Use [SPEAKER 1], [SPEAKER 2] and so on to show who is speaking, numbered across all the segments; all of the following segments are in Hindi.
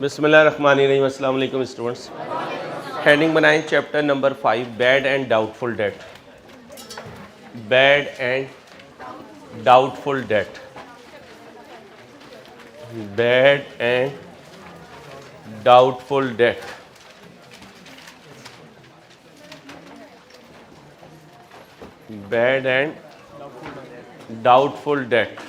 [SPEAKER 1] बिस्मिल्लाहिर्रहमानिर्रहीम। अस्सलाम वालेकुम स्टूडेंट्स। हेडिंग बनाएं chapter number 5 bad and doubtful debt. Bad and doubtful debt. Bad and doubtful debt. Bad and doubtful debt.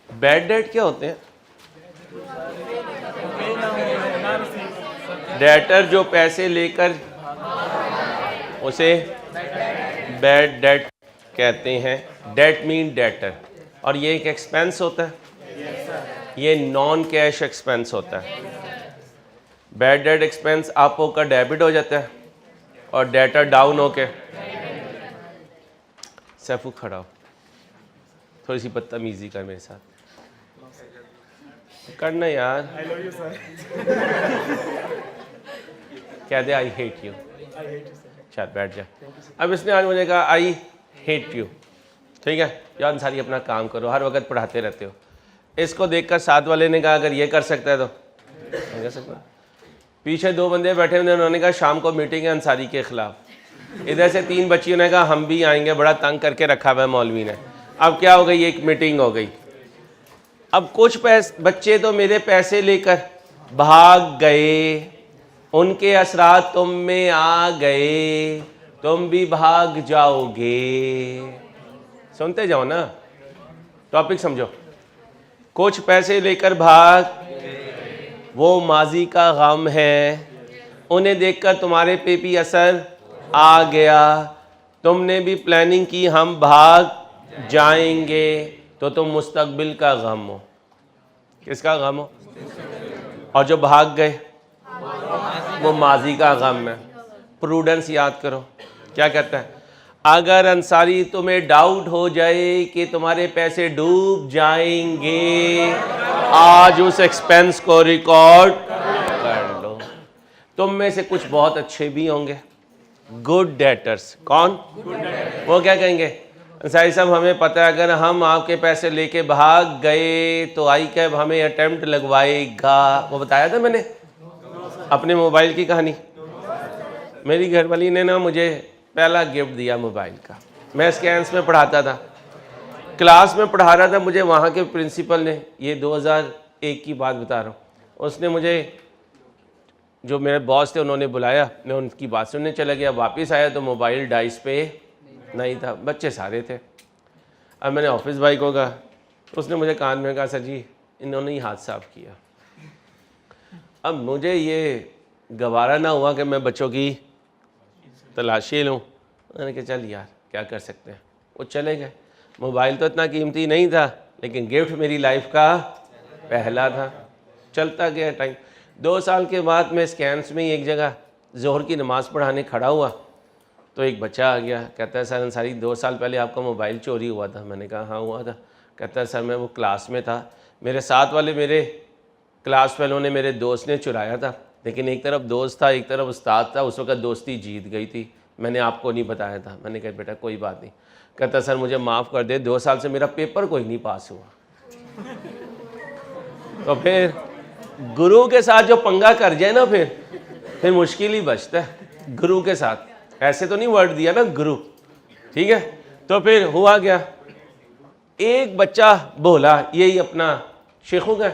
[SPEAKER 1] Bad debt क्या होते हैं? डेटर जो पैसे लेकर, उसे बैड डेट कहते हैं। डेट मीन डेटर, और ये एक एक्सपेंस होता है। ये नॉन कैश एक्सपेंस होता है। बैड डेट एक्सपेंस अप होकर डेबिट हो जाता है और डेटर डाउन होके। सैफू खड़ा हो, थोड़ी सी बदतमीजी कर मेरे साथ करना यार। क्या दे आई हेट यू। चल बैठ जा। अब इसने आज मुझे कहा आई हेट यू। ठीक है यार, अंसारी अपना काम करो, हर वक्त पढ़ाते रहते हो। इसको देखकर साथ वाले ने कहा अगर ये कर सकता है तो कर सकता है। पीछे दो बंदे बैठे हुए, उन्होंने कहा शाम को मीटिंग है अंसारी के खिलाफ। इधर से तीन बच्चियों ने कहा हम भी आएंगे, बड़ा तंग करके रखा हुआ है मौलवी ने। अब क्या हो गई, एक मीटिंग हो गई। अब कुछ बच्चे तो मेरे पैसे लेकर भाग गए, उनके असरात तुम में आ गए, तुम भी भाग जाओगे। सुनते जाओ ना, टॉपिक समझो। कुछ पैसे लेकर भाग, वो माजी का गम है, उन्हें देखकर तुम्हारे पे भी असर आ गया। तुमने भी प्लानिंग की हम भाग जाएंगे, तो तुम मुस्तकबिल का गम हो। किसका गम हो? और जो भाग गए वो माजी का गम है। प्रूडेंस याद करो, क्या कहता है? अगर अंसारी तुम्हें डाउट हो जाए कि तुम्हारे पैसे डूब जाएंगे, आज उस एक्सपेंस को रिकॉर्ड कर लो। तुम में से कुछ बहुत अच्छे भी होंगे, गुड डेटर्स। कौन? वो क्या कहेंगे, अंसारी साहब हमें पता है अगर हम आपके पैसे लेके भाग गए तो आई कैब हमें अटेम्प्ट लगवाएगा। वो बताया था मैंने अपने मोबाइल की कहानी। मेरी घरवाली ने ना मुझे पहला गिफ्ट दिया मोबाइल का। मैं स्कैंस में पढ़ाता था, क्लास में पढ़ा रहा था। मुझे वहाँ के प्रिंसिपल ने, ये 2001 की बात बता रहा हूँ, उसने मुझे, जो मेरे बॉस थे उन्होंने बुलाया, मैं उनकी बात सुनने चला गया। वापस आया तो मोबाइल डाइस पे नहीं था, बच्चे सारे थे। अब मैंने ऑफिस भाई को कहा, उसने मुझे कान में कहा सर जी इन्होंने ही हाथ साफ किया। अब मुझे ये गवारा ना हुआ कि मैं बच्चों की तलाशी लूँ। मैंने कहा चल यार क्या कर सकते हैं। वो चले गए। मोबाइल तो इतना कीमती नहीं था, लेकिन गिफ्ट मेरी लाइफ का पहला था। चलता गया टाइम। 2 साल के बाद मैं स्कैंस में ही एक जगह जोहर की नमाज़ पढ़ाने खड़ा हुआ, तो एक बच्चा आ गया, कहता है सर अंसारी 2 साल पहले आपका मोबाइल चोरी हुआ था। मैंने कहा हाँ हुआ था। कहता है सर मैं वो क्लास में था, मेरे साथ वाले मेरे क्लास फेलो ने, मेरे दोस्त ने चुराया था, लेकिन एक तरफ दोस्त था एक तरफ उस्ताद था। उस वक्त दोस्ती जीत गई थी, मैंने आपको नहीं बताया था। मैंने कहा बेटा कोई बात नहीं। कहता सर मुझे माफ़ कर दे, 2 साल से मेरा पेपर कोई नहीं पास हुआ। तो फिर गुरु के साथ जो पंगा कर जाए ना, फिर मुश्किल ही बचता है गुरु के साथ। ऐसे तो नहीं वर्ड दिया ना गुरु, ठीक है। तो फिर हुआ क्या, एक बच्चा बोला, यही अपना शेखू का,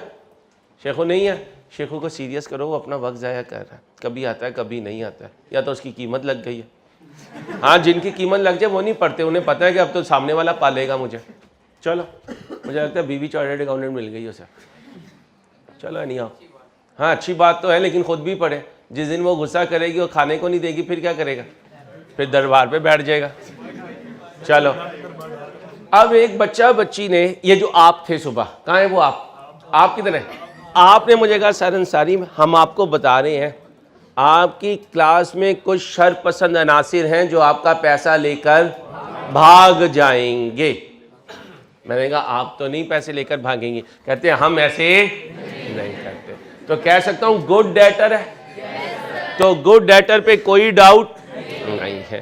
[SPEAKER 1] शेखू नहीं है, शेखू को सीरियस करो, वो अपना वक्त ज़ाया कर रहा है, कभी आता है कभी नहीं आता है, या तो उसकी कीमत लग गई है। हाँ जिनकी कीमत लग जाए वो नहीं पढ़ते, उन्हें पता है कि अब तो सामने वाला पालेगा मुझे। चलो मुझे लगता है बीवी चार्टर्ड अकाउंटेंट मिल गई उसे। चलो नहीं आओ, हाँ अच्छी बात तो है, लेकिन खुद भी पढ़े। जिस दिन वो गुस्सा करेगी, वो खाने को नहीं देगी, फिर क्या करेगा? फिर दरबार पे बैठ जाएगा। चलो अब एक बच्चा बच्ची ने, ये जो आप थे सुबह, कहाँ है वो आप किधर है? आपने मुझे कहा सर अंसारी हम आपको बता रहे हैं आपकी क्लास में कुछ शर पसंद अनासिर हैं जो आपका पैसा लेकर भाग जाएंगे। मैंने कहा आप तो नहीं पैसे लेकर भागेंगे। कहते हैं हम ऐसे नहीं करते। तो कह सकता हूँ गुड डेटर है। तो गुड डेटर पे कोई डाउट नहीं है।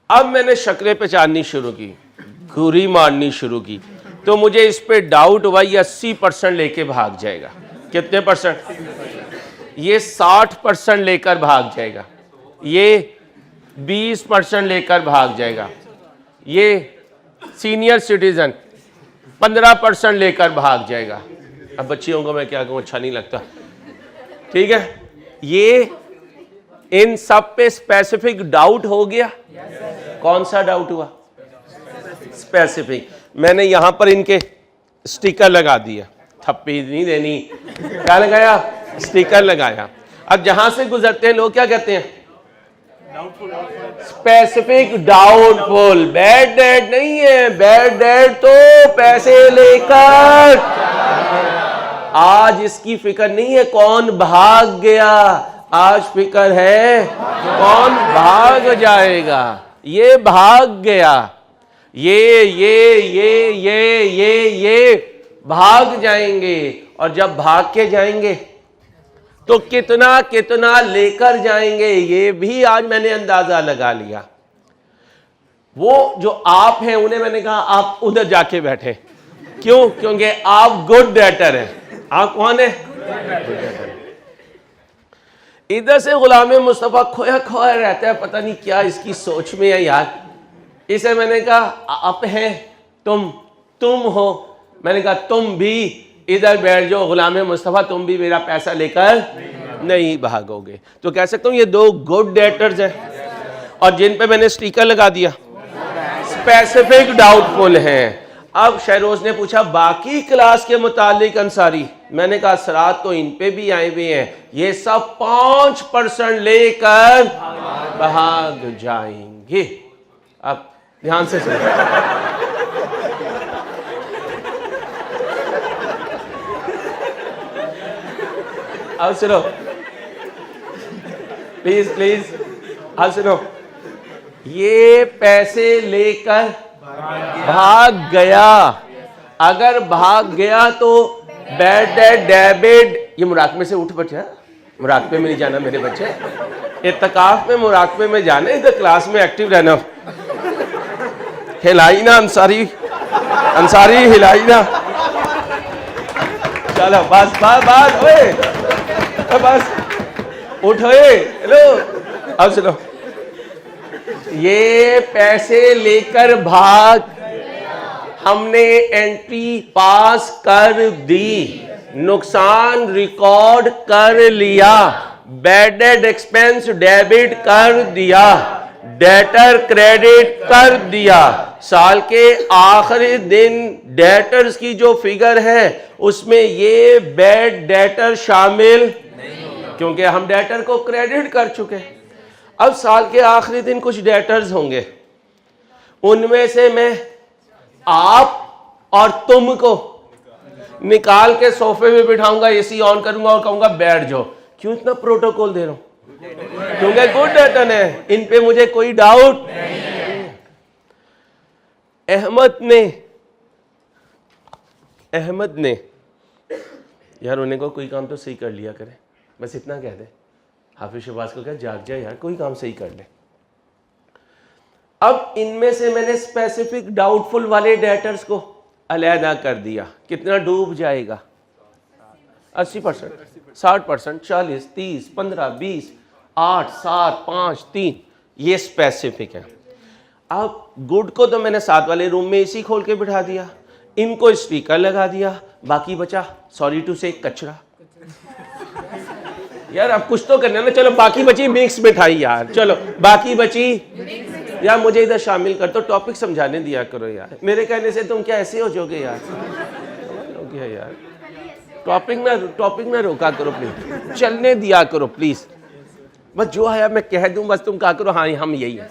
[SPEAKER 1] अब मैंने शक्लें पहचाननी शुरू की, घुरी मारनी शुरू की, तो मुझे इस पे डाउट हुआ ये 80% लेके भाग जाएगा। कितने परसेंट? ये 60% लेकर भाग जाएगा, ये 20% लेकर भाग जाएगा, ये सीनियर सिटीजन 15% लेकर भाग जाएगा। अब बच्चियों को मैं क्या कहूँ, अच्छा नहीं लगता, ठीक है। ये इन सब पे स्पेसिफिक डाउट हो गया। कौन सा डाउट हुआ? स्पेसिफिक। मैंने यहां पर इनके स्टिकर लगा दिया, थप्पी नहीं देनी, क्या लगाया? स्टिकर लगाया। अब जहां से गुजरते हैं लोग क्या कहते हैं? Specific doubtful. बैड डेट नहीं है, बैड डेट तो पैसे लेकर। आज इसकी फिक्र नहीं है कौन भाग गया, आज फिक्र है कौन भाग जाएगा। ये भाग गया, ये भाग जाएंगे, और जब भाग के जाएंगे तो कितना कितना लेकर जाएंगे ये भी आज मैंने अंदाजा लगा लिया। वो जो आप हैं उन्हें मैंने कहा आप उधर जाके बैठे। क्यों? क्योंकि आप गुड डेटर हैं। आप कौन है? इधर से गुलाम मुस्तफा खोया खोया रहता है, पता नहीं क्या इसकी सोच में है यार। इसे मैंने कहा आप हैं, तुम हो। मैंने कहा तुम भी इधर बैठ जाओ गुलाम मुस्तफा, तुम भी मेरा पैसा लेकर नहीं भागोगे। तो कह सकता हूं ये दो गुड डेटर्स हैं, और जिन पे मैंने स्टिकर लगा दिया स्पेसिफिक डाउटफुल हैं। अब शहरोज ने पूछा बाकी क्लास के मुतालिक अंसारी, मैंने कहा असरात तो इन पे भी आए हुए हैं, ये सब 5% लेकर भाग जाएंगे। अब ध्यान से सुनो, अब सुनो प्लीज प्लीज, अब सुनो। ये पैसे लेकर भाग गया, अगर भाग गया तो बैड डेट डेबिट। ये मुराकबे से उठ बच्चा, मुराकबे में नहीं जाना मेरे बच्चे, इत्तकाफ में मुराकबे में जाना, इधर क्लास में एक्टिव रहना। हिलाई ना अंसारी, अंसारी हिलाई ना। चलो बस बस बस ओए, बस उठो। हेलो, अब सुनो। ये पैसे लेकर भाग, हमने एंट्री पास कर दी, नुकसान रिकॉर्ड कर लिया, बैड डेट एक्सपेंस डेबिट कर दिया, डेटर क्रेडिट कर दिया। साल के आखिरी दिन डेटर्स की जो फिगर है उसमें ये बैड डेटर शामिल नहीं, क्योंकि हम डेटर को क्रेडिट कर चुके। अब साल के आखिरी दिन कुछ डेटर्स होंगे, उनमें से मैं आप और तुम को निकाल के सोफे में बिठाऊंगा, एसी ऑन करूंगा और कहूंगा बैठ जाओ। क्यों इतना प्रोटोकॉल दे रहा हूं? क्योंकि गुड डेटर है, इन पे मुझे कोई डाउट नहीं। अहमद ने यार उन्हें को कोई काम तो सही कर लिया करे, बस इतना कह दे। हाफिज शहबाज को क्या जाग जाए यार, कोई काम सही कर ले। अब इनमें से मैंने स्पेसिफिक डाउटफुल वाले डेटर्स को अलहदा कर दिया। कितना डूब जाएगा? 80%, 60%, 40, 30, 15, 20, 8, 7, 5, 3, ये स्पेसिफिक है। अब गुड को तो मैंने साथ वाले रूम में एसी खोल के बिठा दिया, इनको स्पीकर लगा दिया, बाकी बचा सॉरी टू से कचरा। यार अब कुछ तो करना ना, चलो बाकी बची मिक्स मिठाई यार, चलो बाकी बची यार, मुझे इधर शामिल कर तो टॉपिक समझाने दिया करो यार, मेरे कहने से तुम क्या ऐसे हो जाओगे यार? हो गया यार, टॉपिक ना रोका करो प्लीज, चलने दिया करो प्लीज। बस जो है मैं कह दूं, बस तुम कहा करो हाँ हम यही है।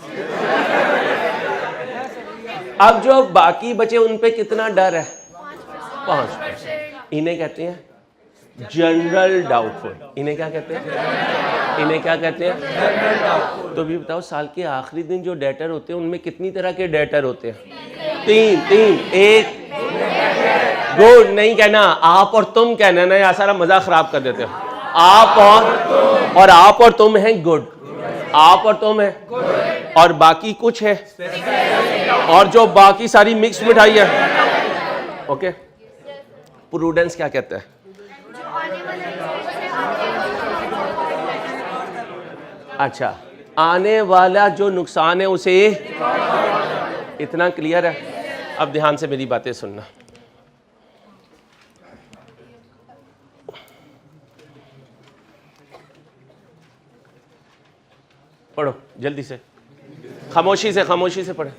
[SPEAKER 1] अब जो बाकी बचे उन पे कितना डर है? 5%। इन्हें कहते हैं जनरल डाउटफुल। इन्हें क्या कहते हैं? इन्हें क्या कहते हैं? तो भी बताओ, साल के आखिरी दिन जो डेटर होते हैं उनमें कितनी तरह के डेटर होते हैं? 3। एक गुड नहीं कहना, आप और तुम कहना ना, यार सारा मजा खराब कर देते हो। आप और आप और तुम हैं गुड, आप और तुम हैं और बाकी कुछ है, और जो बाकी सारी मिक्स मिठाई है। ओके, प्रूडेंस क्या कहता है? अच्छा, आने वाला जो नुकसान है उसे, इतना क्लियर है? अब ध्यान से मेरी बातें सुनना। पढ़ो जल्दी से, खामोशी से पढ़ो।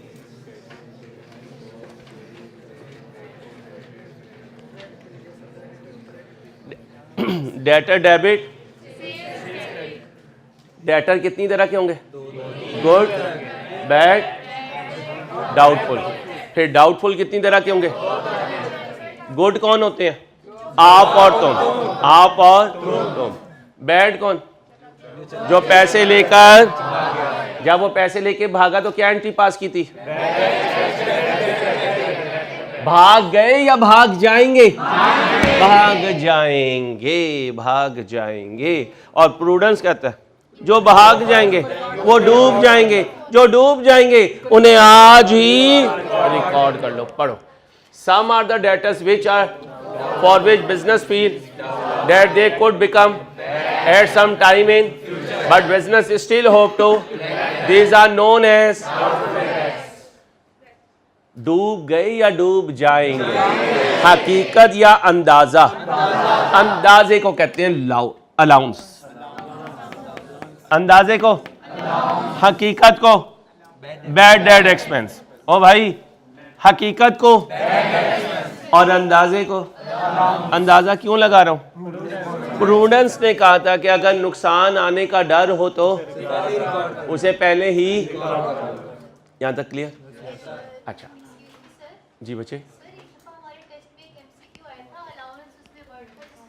[SPEAKER 1] डेटर डेबिट, डेटर कितनी तरह के होंगे? Good, bad, doubtful. फिर डाउटफुल कितनी तरह के होंगे? गुड कौन होते हैं? आप और तुम, आप और तुम। बैड कौन? जो पैसे लेकर, जब वो पैसे लेके भागा तो क्या एंट्री पास की थी? भाग गए या भाग जाएंगे? भाग जाएंगे, भाग जाएंगे। और प्रूडेंस कहता है जो भाग जाएंगे वो डूब जाएंगे, जो डूब जाएंगे उन्हें आज ही रिकॉर्ड कर लो। पढ़ो। Some are the debtors which are for which business feel that they could become at some time in, but business still hope to. These are known as, डूब गए या डूब जाएंगे, हकीकत या अंदाजा। अंदाजे को कहते हैं अलाउंस, अंदाजे को, हकीकत को बैड डेट एक्सपेंस। ओ भाई, हकीकत को और अंदाजे को। अंदाजा क्यों लगा रहा हूं? प्रूडेंस ने कहा था कि अगर नुकसान आने का डर हो तो उसे पहले ही, यहां तक क्लियर? अच्छा जी बच्चे।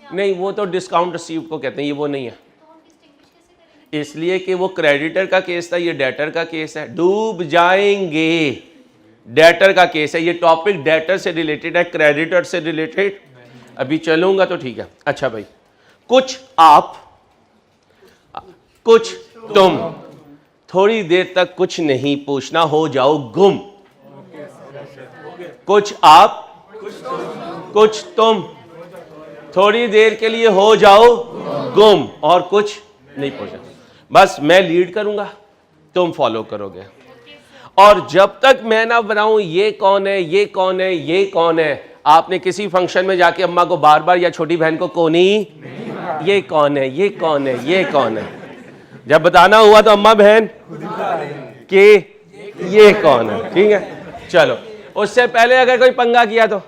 [SPEAKER 1] नहीं, वो तो डिस्काउंट रिसीव्ड को कहते हैं, ये वो नहीं है। इसलिए कि वो क्रेडिटर का केस था, ये डेटर का केस है। डूब जाएंगे डेटर का केस है, ये टॉपिक डेटर से रिलेटेड है, क्रेडिटर से रिलेटेड। अभी चलूंगा तो ठीक है। अच्छा भाई, कुछ आप, कुछ तुम, थोड़ी देर तक कुछ नहीं पूछना, हो जाओ गुम। कुछ आप, कुछ तुम, थोड़ी देर के लिए हो जाओ गुम, और कुछ नहीं पूछना। बस मैं लीड करूंगा, तुम फॉलो करोगे। और जब तक मैं ना बनाऊं ये कौन है, ये कौन है, ये कौन है, आपने किसी फंक्शन में जाके अम्मा को बार बार या छोटी बहन को कोनी, ये कौन है, ये कौन है, ये कौन है, जब बताना हुआ तो अम्मा बहन के ये कौन है। ठीक है, चलो। उससे पहले अगर कोई पंगा किया तो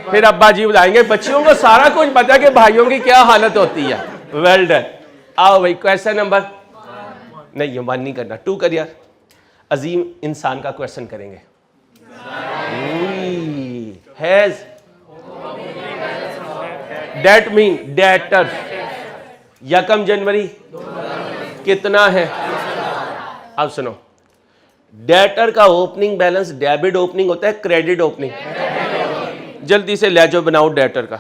[SPEAKER 1] फिर अब्बा जी बुलाएंगे। बच्चियों को सारा कुछ पता है कि भाइयों की क्या हालत होती है। Well done. आओ भाई, क्वेश्चन नंबर, नहीं ये वन नहीं करना, 2 कर यार। अजीम इंसान का क्वेश्चन करेंगे। हैज, डेट मीन डेटर, यकम जनवरी कितना है? अब सुनो, डेटर का ओपनिंग बैलेंस डेबिट ओपनिंग होता है, क्रेडिट ओपनिंग। जल्दी से लेजर बनाओ डेटर का,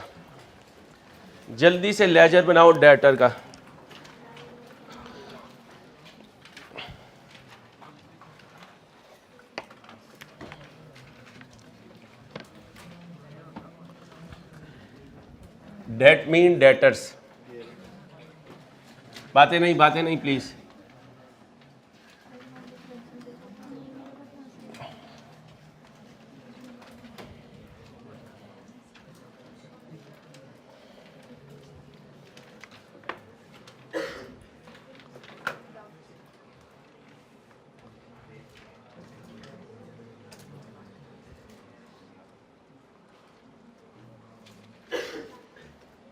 [SPEAKER 1] जल्दी से लेजर बनाओ डेटर का। That mean debtors. बातें नहीं प्लीज।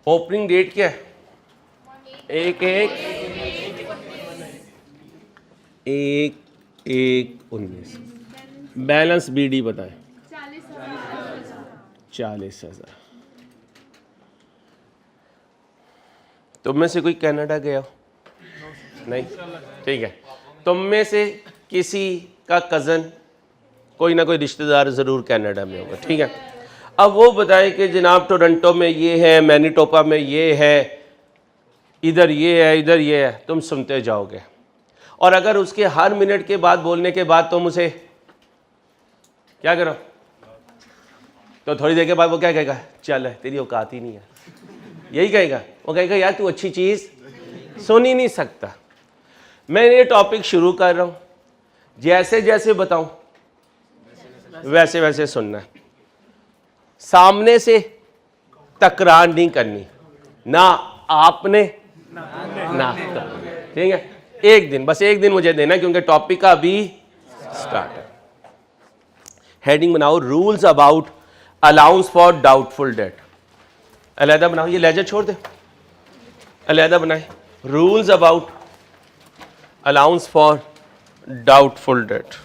[SPEAKER 1] ओपनिंग डेट क्या है? 1/1/19। बैलेंस बीडी बताएं। 40,000। तुम में से कोई कनाडा गया हो? नहीं, ठीक है। तुम में से किसी का कज़न, कोई ना कोई रिश्तेदार ज़रूर कनाडा में होगा, ठीक है। अब वो बताए कि जनाब टोरंटो में ये है, मैनीटोपा में ये है, इधर ये है, इधर ये है, तुम सुनते जाओगे। और अगर उसके हर मिनट के बाद बोलने के बाद तुम उसे क्या करो, तो थोड़ी देर के बाद वो क्या कहेगा, चल तेरी औकात ही नहीं है, यही कहेगा। वो कहेगा यार तू अच्छी चीज़ सुन ही नहीं सकता। मैं ये टॉपिक शुरू कर रहा हूँ, जैसे जैसे बताऊं वैसे वैसे सुनना है। सामने से तकरार नहीं करनी, ना आपने ना ठीक है। एक दिन, बस एक दिन मुझे देना, क्योंकि टॉपिक का अभी स्टार्ट है। हेडिंग बनाओ, rules about allowance for doubtful debt. अलहदा बनाओ, ये लेजर छोड़ दे, अलहदा बनाए। Rules about allowance for doubtful debt.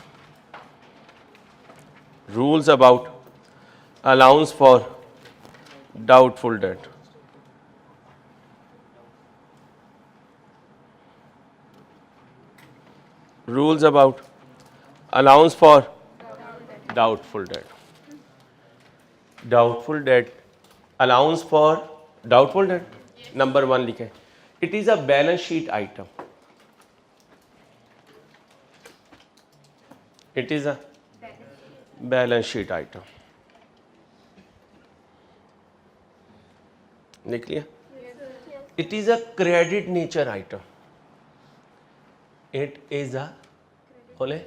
[SPEAKER 1] Rules about allowance for doubtful debt. Rules about allowance for doubtful debt. Doubtful debt, allowance for doubtful debt. Number 1 लिखें, it is a balance sheet item. It is a balance sheet item. लिख लिया? It is a credit nature item. It is a बोले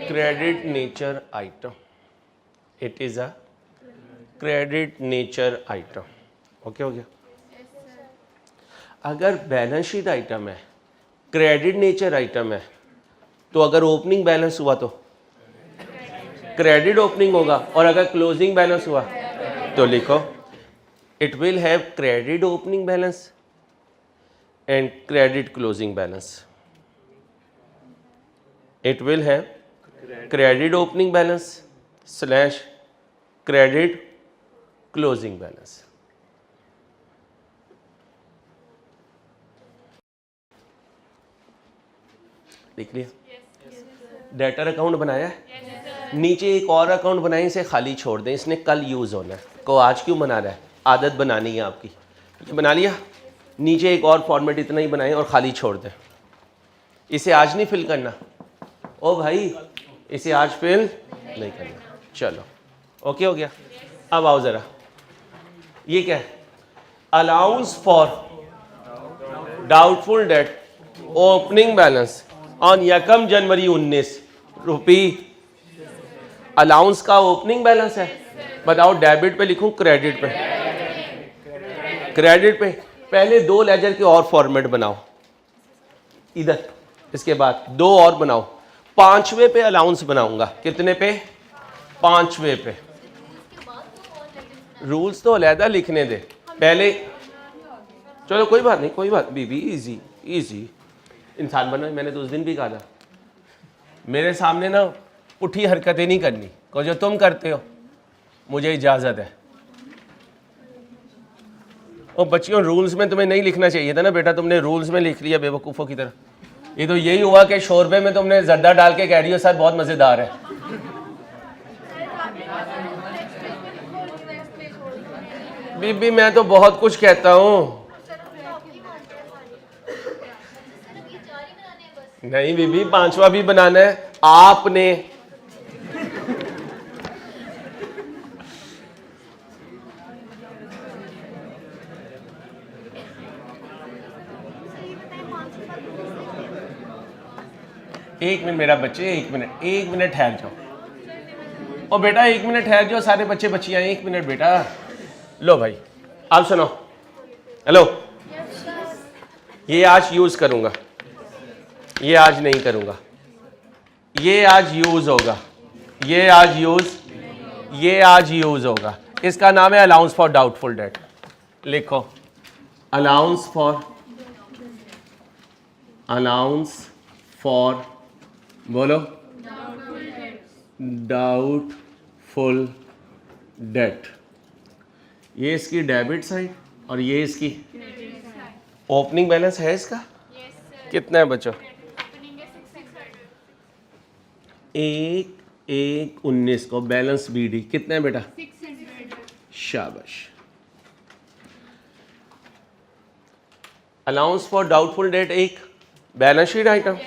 [SPEAKER 1] credit nature item. It is a credit nature item. Okay हो गया? अगर बैलेंस शीट आइटम है, क्रेडिट नेचर आइटम है, तो अगर ओपनिंग बैलेंस हुआ तो क्रेडिट ओपनिंग होगा, और अगर क्लोजिंग बैलेंस हुआ तो लिखो it will have credit opening balance and credit closing balance. It will have credit opening balance slash credit closing balance. लिख लिया? डेटर अकाउंट बनाया है, नीचे एक और अकाउंट बनाए, इसे खाली छोड़ दें, इसने कल यूज़ होना है। को आज क्यों बना रहा है, आदत बनानी है आपकी। ये बना लिया, नीचे एक और फॉर्मेट इतना ही बनाएं और खाली छोड़ दें। इसे आज नहीं फिल करना, ओ भाई इसे आज फिल नहीं करना। चलो ओके हो गया? अब आओ ज़रा, ये क्या है, allowance for doubtful debt opening balance on 1 January 19 rupee. Allowance का ओपनिंग बैलेंस है, बताओ डेबिट पे लिखूं क्रेडिट पे? क्रेडिट पे। पहले 2 लेजर के और फॉर्मेट बनाओ इधर, इसके बाद 2 और बनाओ। 5वें पे अलाउंस बनाऊंगा, कितने पे? 5वें पे। रूल्स तो अलहदा लिखने दे पहले। चलो कोई बात नहीं, कोई बात, बीबी इजी इजी इंसान बनो। मैंने तो उस दिन भी कहा था मेरे सामने ना पुठी हरकतें नहीं करनी, को जो तुम करते हो मुझे इजाज़त है। और बच्चियों, रूल्स में तुम्हें नहीं लिखना चाहिए था ना बेटा, तुमने रूल्स में लिख लिया बेवकूफ़ों की तरह। ये तो यही हुआ कि शोरबे में तुमने जर्दा डाल के कह रही हो सर बहुत मज़ेदार है। बीबी मैं तो बहुत कुछ कहता हूँ। नहीं बीबी, 5वां भी बनाना है आपने। एक मिनट मेरा बच्चे, एक मिनट ठहर जाओ। ओ बेटा 1 मिनट ठहर जाओ, सारे बच्चे बच्चियां 1 मिनट बेटा। लो भाई आप सुनो, हेलो। ये आज यूज करूंगा, ये आज नहीं करूंगा। ये आज यूज होगा, ये आज यूज होगा। इसका नाम है अलाउंस फॉर डाउटफुल डेट। लिखो अलाउंस फॉर बोलो डाउटफुल डेट। ये इसकी डेबिट साइड और ये इसकी ओपनिंग बैलेंस है इसका। कितना है बच्चों? 1/1/19 को बैलेंस बीडी कितना है बेटा? 600। शाबाश। अलाउंस फॉर डाउटफुल डेट एक balance sheet item,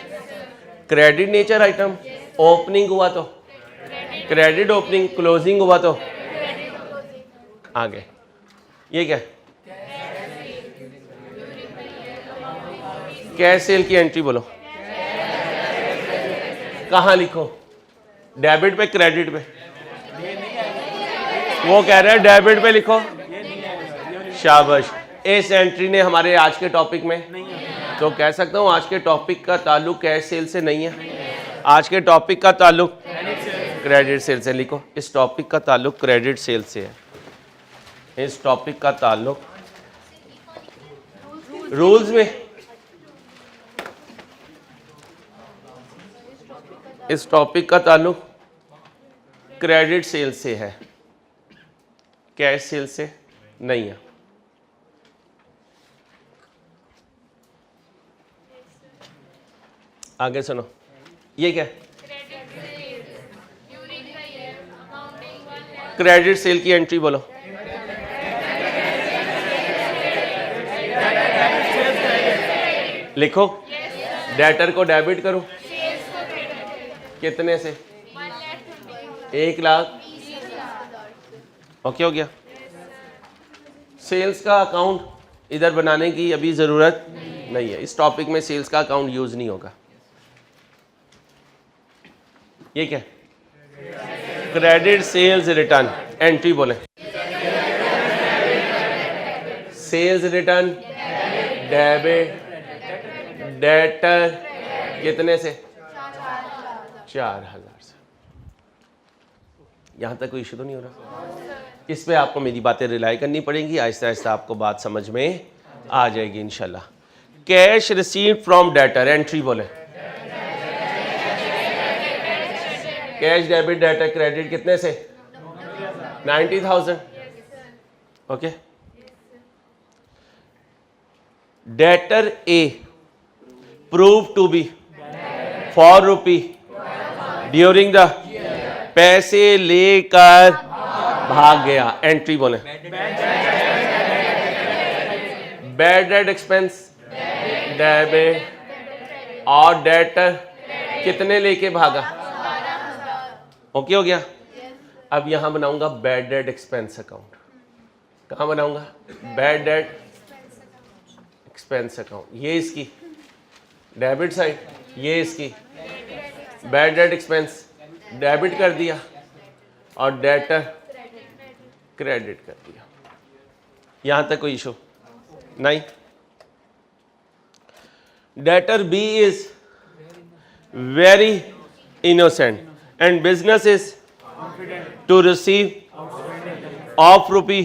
[SPEAKER 1] credit nature item, opening हुआ तो क्रेडिट ओपनिंग, क्लोजिंग हुआ तो आगे ये क्या कैश सेल की एंट्री बोलो, कहाँ लिखो, डेबिट पे क्रेडिट पे, वो कह रहे हैं डेबिट पे लिखो, शाबाश। इस एंट्री ने हमारे आज के टॉपिक में तो कह सकता हूँ आज के टॉपिक का ताल्लुक कैश सेल से नहीं है, आज के टॉपिक का ताल्लुक क्रेडिट सेल से। लिखो इस टॉपिक का ताल्लुक क्रेडिट सेल से है, इस टॉपिक का ताल्लुक रूल्स में, इस टॉपिक का ताल्लुक क्रेडिट सेल से है, कैश सेल से नहीं है। आगे सुनो, ये क्या क्रेडिट सेल की एंट्री बोलो, लिखो डेटर को डेबिट करो कितने से, 1 लाख, ओके हो गया। सेल्स का अकाउंट इधर बनाने की अभी ज़रूरत नहीं है, इस टॉपिक में सेल्स का अकाउंट यूज़ नहीं होगा। ये क्या क्रेडिट सेल्स रिटर्न एंट्री बोले, सेल्स रिटर्न डेबिट डेटर कितने से, 4,000 से। यहां तक कोई इशू तो नहीं हो रहा, इस पे आपको मेरी बातें रिलाई करनी पड़ेंगी, आहिस्ता आहिस्ता आपको बात समझ में आ जाएगी इंशाल्लाह। Cash received from debtor entry बोले, कैश डेबिट डेटर क्रेडिट कितने से, 90,000, okay. Debtor A prove to be ₹4 during the, पैसे लेकर भाग गया एंट्री बोले, बैड डेट एक्सपेंस डेबिट और डेटर कितने लेके भागा, ओके हो गया। अब यहां बनाऊंगा बैड डेट एक्सपेंस अकाउंट, कहां बनाऊंगा, बैड डेट एक्सपेंस अकाउंट, ये इसकी डेबिट साइड, ये इसकी बैड डेट एक्सपेंस डेबिट कर दिया और डेटर क्रेडिट कर दिया। यहां तक कोई इशू नहीं। Debtor B is very innocent and business is to receive ₹5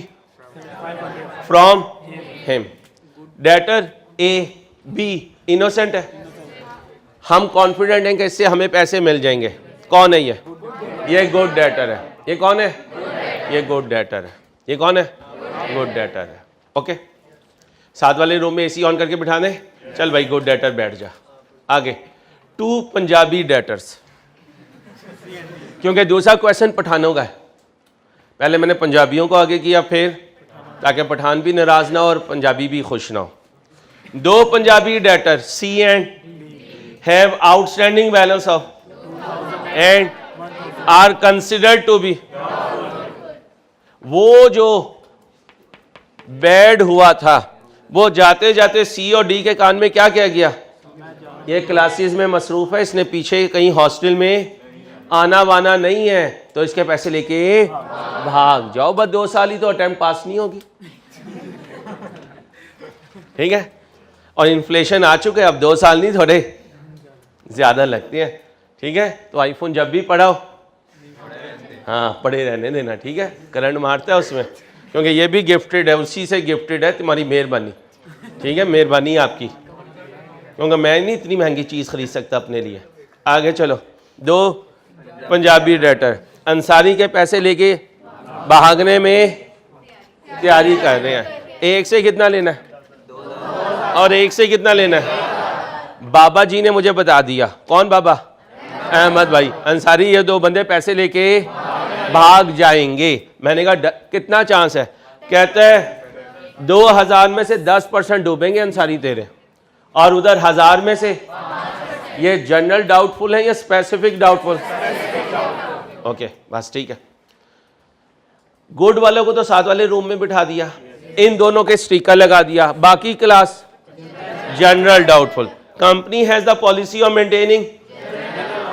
[SPEAKER 1] from him. Debtor A B innocent है, हम कॉन्फिडेंट हैं कि इससे हमें पैसे मिल जाएंगे। कौन है ये गुड डेटर है। ये कौन है, ये गुड डेटर है। ये कौन है, गुड डेटर है। ओके, साथ वाले रूम में एसी ऑन करके बिठा दें, चल भाई गुड डेटर बैठ जा। आगे 2 पंजाबी डेटर्स, क्योंकि दूसरा क्वेश्चन पठानों का है, पहले मैंने पंजाबियों को आगे किया फिर, ताकि पठान भी नाराज ना हो और पंजाबी भी खुश ना हो। 2 Punjabi debtor C and have outstanding balance of and are considered to be, वो जो बैड हुआ था वो जाते जाते सी और डी के कान में क्या कह गया, ये क्लासेस में मसरूफ है, इसने पीछे कहीं हॉस्टल में आना वाना नहीं है, तो इसके पैसे लेके भाग जाओ। बस 2 साल ही तो अटेम्प्ट पास नहीं होगी, ठीक है। और इन्फ्लेशन आ चुके, अब 2 साल नहीं थोड़े ज्यादा लगते हैं, ठीक है। तो आईफोन जब भी पढ़ाओ, हाँ पढ़े रहने देना, ठीक है। करंट मारता है उसमें, क्योंकि ये भी गिफ्टेड है, उसी से गिफ्टेड है, तुम्हारी मेहरबानी, ठीक है। मेहरबानी आपकी, क्योंकि मैं नहीं इतनी महंगी चीज़ खरीद सकता अपने लिए। आगे चलो, 2 पंजाबी डेटर अंसारी के पैसे लेके भागने में तैयारी कर रहे हैं। 1 से कितना लेना है और 1 से कितना लेना है, बाबा जी ने मुझे बता दिया। कौन बाबा, अहमद भाई अंसारी, ये 2 बंदे पैसे लेके भाग जाएंगे। मैंने कहा कितना चांस है, कहते हैं 2000 में से 10% डूबेंगे अंसारी तेरे, और उधर 1000 में से ये जनरल डाउटफुल है या स्पेसिफिक डाउटफुल? ओके बस ठीक है। गुड वालों को तो साथ वाले रूम में बिठा दिया, इन दोनों के स्टिकर लगा दिया, बाकी class general doubtful. Company has the policy of maintaining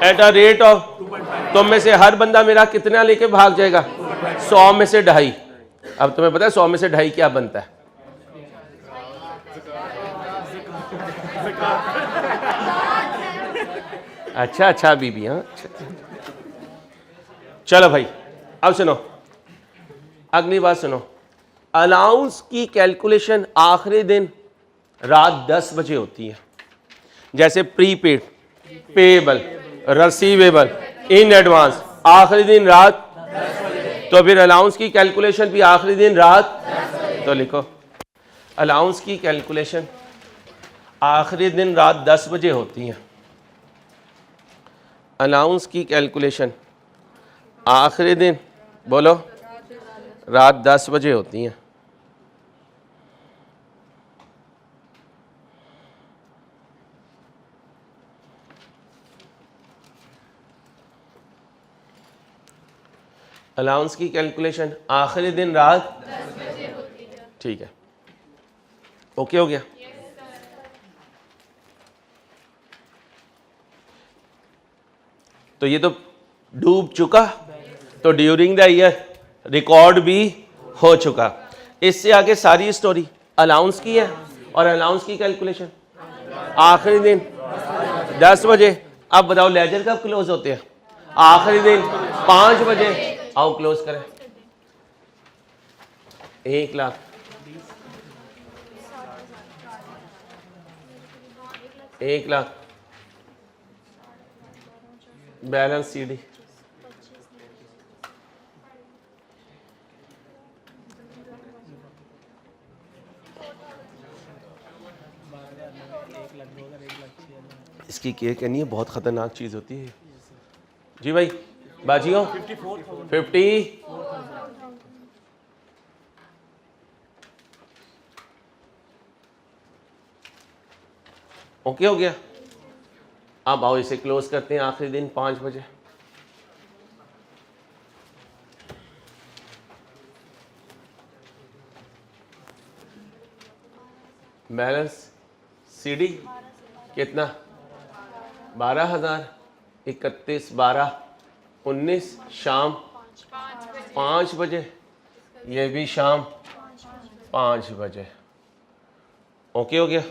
[SPEAKER 1] at a rate of, तुम में से हर बंदा मेरा कितना लेके भाग जाएगा? 100 में से 2.5। अब तुम्हें पता है 100 में से 2.5 क्या बनता है? अच्छा बीबी, हाँ चलो भाई अब सुनो, अगली बात सुनो। अलाउंस की कैलकुलेशन आखिरी दिन रात 10 बजे होती है, जैसे prepaid, payable, receivable, in advance आखिरी दिन रात, तो फिर अलाउंस की कैलकुलेशन भी आखिरी दिन रात। तो लिखो अलाउंस की कैलकुलेशन आखिरी दिन रात 10 बजे होती है। अलाउंस की कैलकुलेशन आखिरी दिन, बोलो, रात 10 बजे होती हैं। अलाउंस की कैलकुलेशन आखिरी दिन रात 10 बजे होती है। ठीक है, ओके हो गया। तो ये तो डूब चुका, तो ड्यूरिंग द ईयर रिकॉर्ड भी हो चुका। इससे आगे सारी स्टोरी अलाउंस की है, और अलाउंस की कैलकुलेशन आखिरी दिन 10 बजे। अब बताओ लेजर कब क्लोज होते हैं? आखिरी दिन 5 बजे। आओ क्लोज करें। 1 लाख, 1 लाख बैलेंस सीडी, इसकी केयर करनी है, बहुत खतरनाक चीज होती है जी भाई। बाजियो 50, ओके हो गया। अब आओ इसे क्लोज करते हैं आखिरी दिन 5 बजे। बैलेंस सीडी कितना? 12,000, 31, 12, 19, शाम 5 बजे, ये भी शाम 5 बजे। ओके हो गया।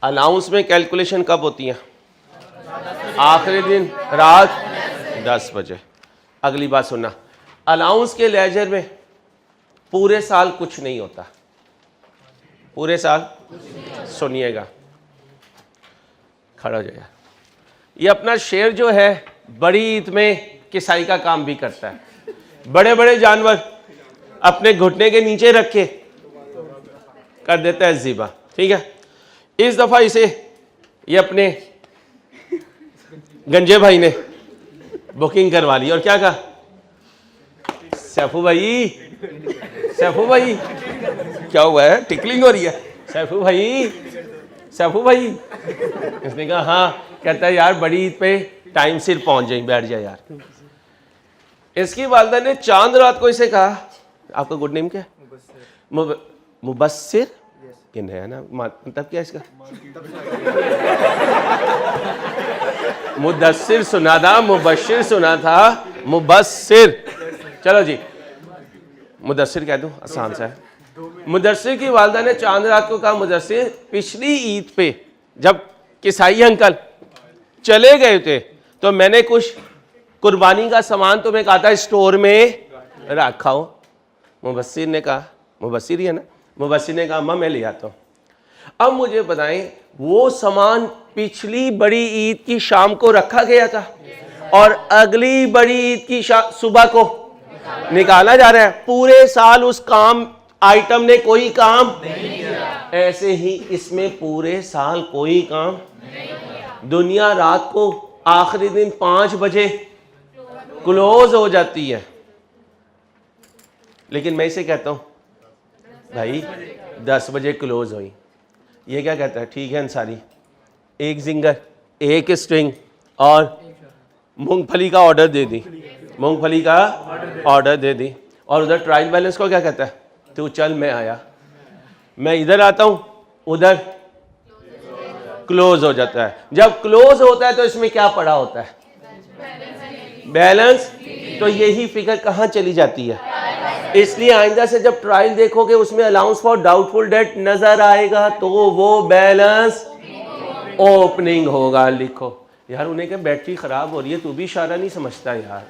[SPEAKER 1] अलाउंस में कैलकुलेशन कब होती है? आखिरी दिन रात 10 बजे। अगली बात सुनना, अलाउंस के लेजर में पूरे साल कुछ नहीं होता। पूरे साल सुनिएगा, खड़ा हो जाएगा। ये अपना शेर जो है बड़ी ईद में किसाई का काम भी करता है। बड़े बड़े जानवर अपने घुटने के नीचे रख के कर देता है ज़िबा, ठीक है। इस दफा इसे ये अपने गंजे भाई ने बुकिंग करवा ली और क्या कहा, सैफू भाई, सैफू भाई क्या हुआ है, टिकलिंग हो रही है, सैफू भाई, सैफू भाई। इसने कहा हाँ। कहता है यार बड़ी ईद पे टाइम सिर पहुंच जाए, बैठ जाए यार। इसकी वालदा ने चांद रात को इसे कहा, आपका गुड नेम क्या है? मुबस्सिर। ये नया ना, मतलब क्या इसका? मुदस्सिर सुना था, मुबश्शिर सुना था, मुबस्सिर। चलो जी मुदस्सिर कह दूं, आसान सा है। मुदस्सिर की वालदा ने चांद रात को कहा, मुदस्सिर पिछली ईद पे जब किसाई अंकल चले गए थे तो मैंने कुछ कुर्बानी का सामान तुम्हें कहा था स्टोर में रखा हो। मुबस्सिर ने कहा, मुबस्सिर ही है ना, मुबस्सिर ने कहा अम्मा मैं ले आता हूँ। अब मुझे बताएं वो सामान पिछली बड़ी ईद की शाम को रखा गया था और अगली बड़ी ईद की सुबह को निकाला जा रहा है। पूरे साल उस काम आइटम ने कोई काम नहीं किया। ऐसे ही इसमें पूरे साल कोई काम नहीं किया। दुनिया रात को आखिरी दिन 5 बजे क्लोज हो जाती है। लेकिन मैं इसे कहता हूं भाई 10 बजे क्लोज हुई। ये क्या कहता है, ठीक है अंसारी, एक जिंगर, एक स्ट्रिंग और मूंगफली का ऑर्डर दे दी, मूंगफली का ऑर्डर दे दी। और उधर ट्रायल बैलेंस को क्या कहता है, तू चल मैं आया, मैं इधर आता हूं, उधर क्लोज हो जाता है। जब क्लोज होता है तो इसमें क्या पड़ा होता है, बैलेंस। तो यही फिगर कहां चली जाती है। इसलिए आइंदा से जब ट्रायल देखोगे उसमें अलाउंस फॉर डाउटफुल डेट नजर आएगा तो वो बैलेंस ओपनिंग होगा। लिखो यार, उन्हें क्या बैटरी खराब हो रही है, तू भी इशारा नहीं समझता यार।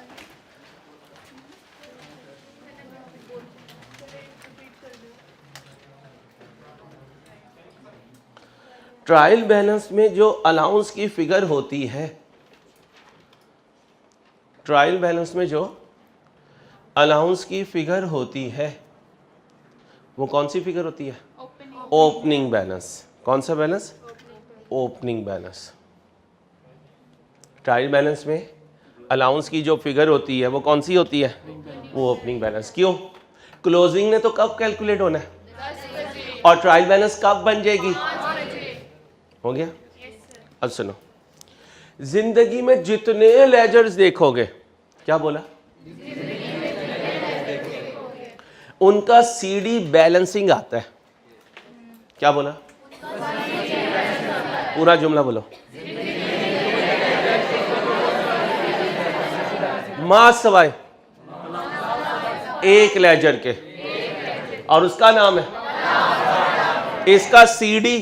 [SPEAKER 1] ट्रायल बैलेंस में जो अलाउंस की फिगर होती है, ट्रायल बैलेंस में जो अलाउंस की फिगर होती है वो कौन सी फिगर होती है, ओपनिंग बैलेंस। कौन सा balance, opening balance. Trial balance में अलाउंस की जो फिगर होती है वो कौन सी होती है, वो ओपनिंग बैलेंस। क्यों, क्लोजिंग ने तो कब कैलकुलेट होना है और ट्रायल बैलेंस कब बन जाएगी, हो गया। अब सुनो, जिंदगी में जितने लेजर्स देखोगे, क्या बोला, उनका सीडी बैलेंसिंग आता है। क्या बोला, पूरा जुमला बोलो। मां सवाए एक लेजर के, और उसका नाम है, इसका सीडी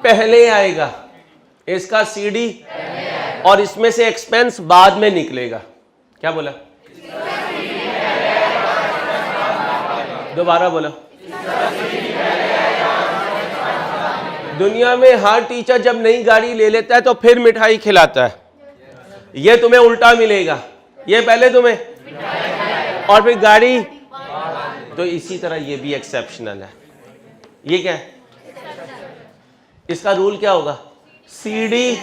[SPEAKER 1] पहले आएगा, इसका सीडी, और इसमें से एक्सपेंस बाद में निकलेगा। क्या बोला, दोबारा बोलो। दुनिया में हर टीचर जब नई गाड़ी ले लेता है तो फिर मिठाई खिलाता है, ये तुम्हें उल्टा मिलेगा, ये पहले तुम्हें और फिर गाड़ी। तो इसी तरह ये भी एक्सेप्शनल है। ये क्या है, इसका रूल क्या होगा, सीडी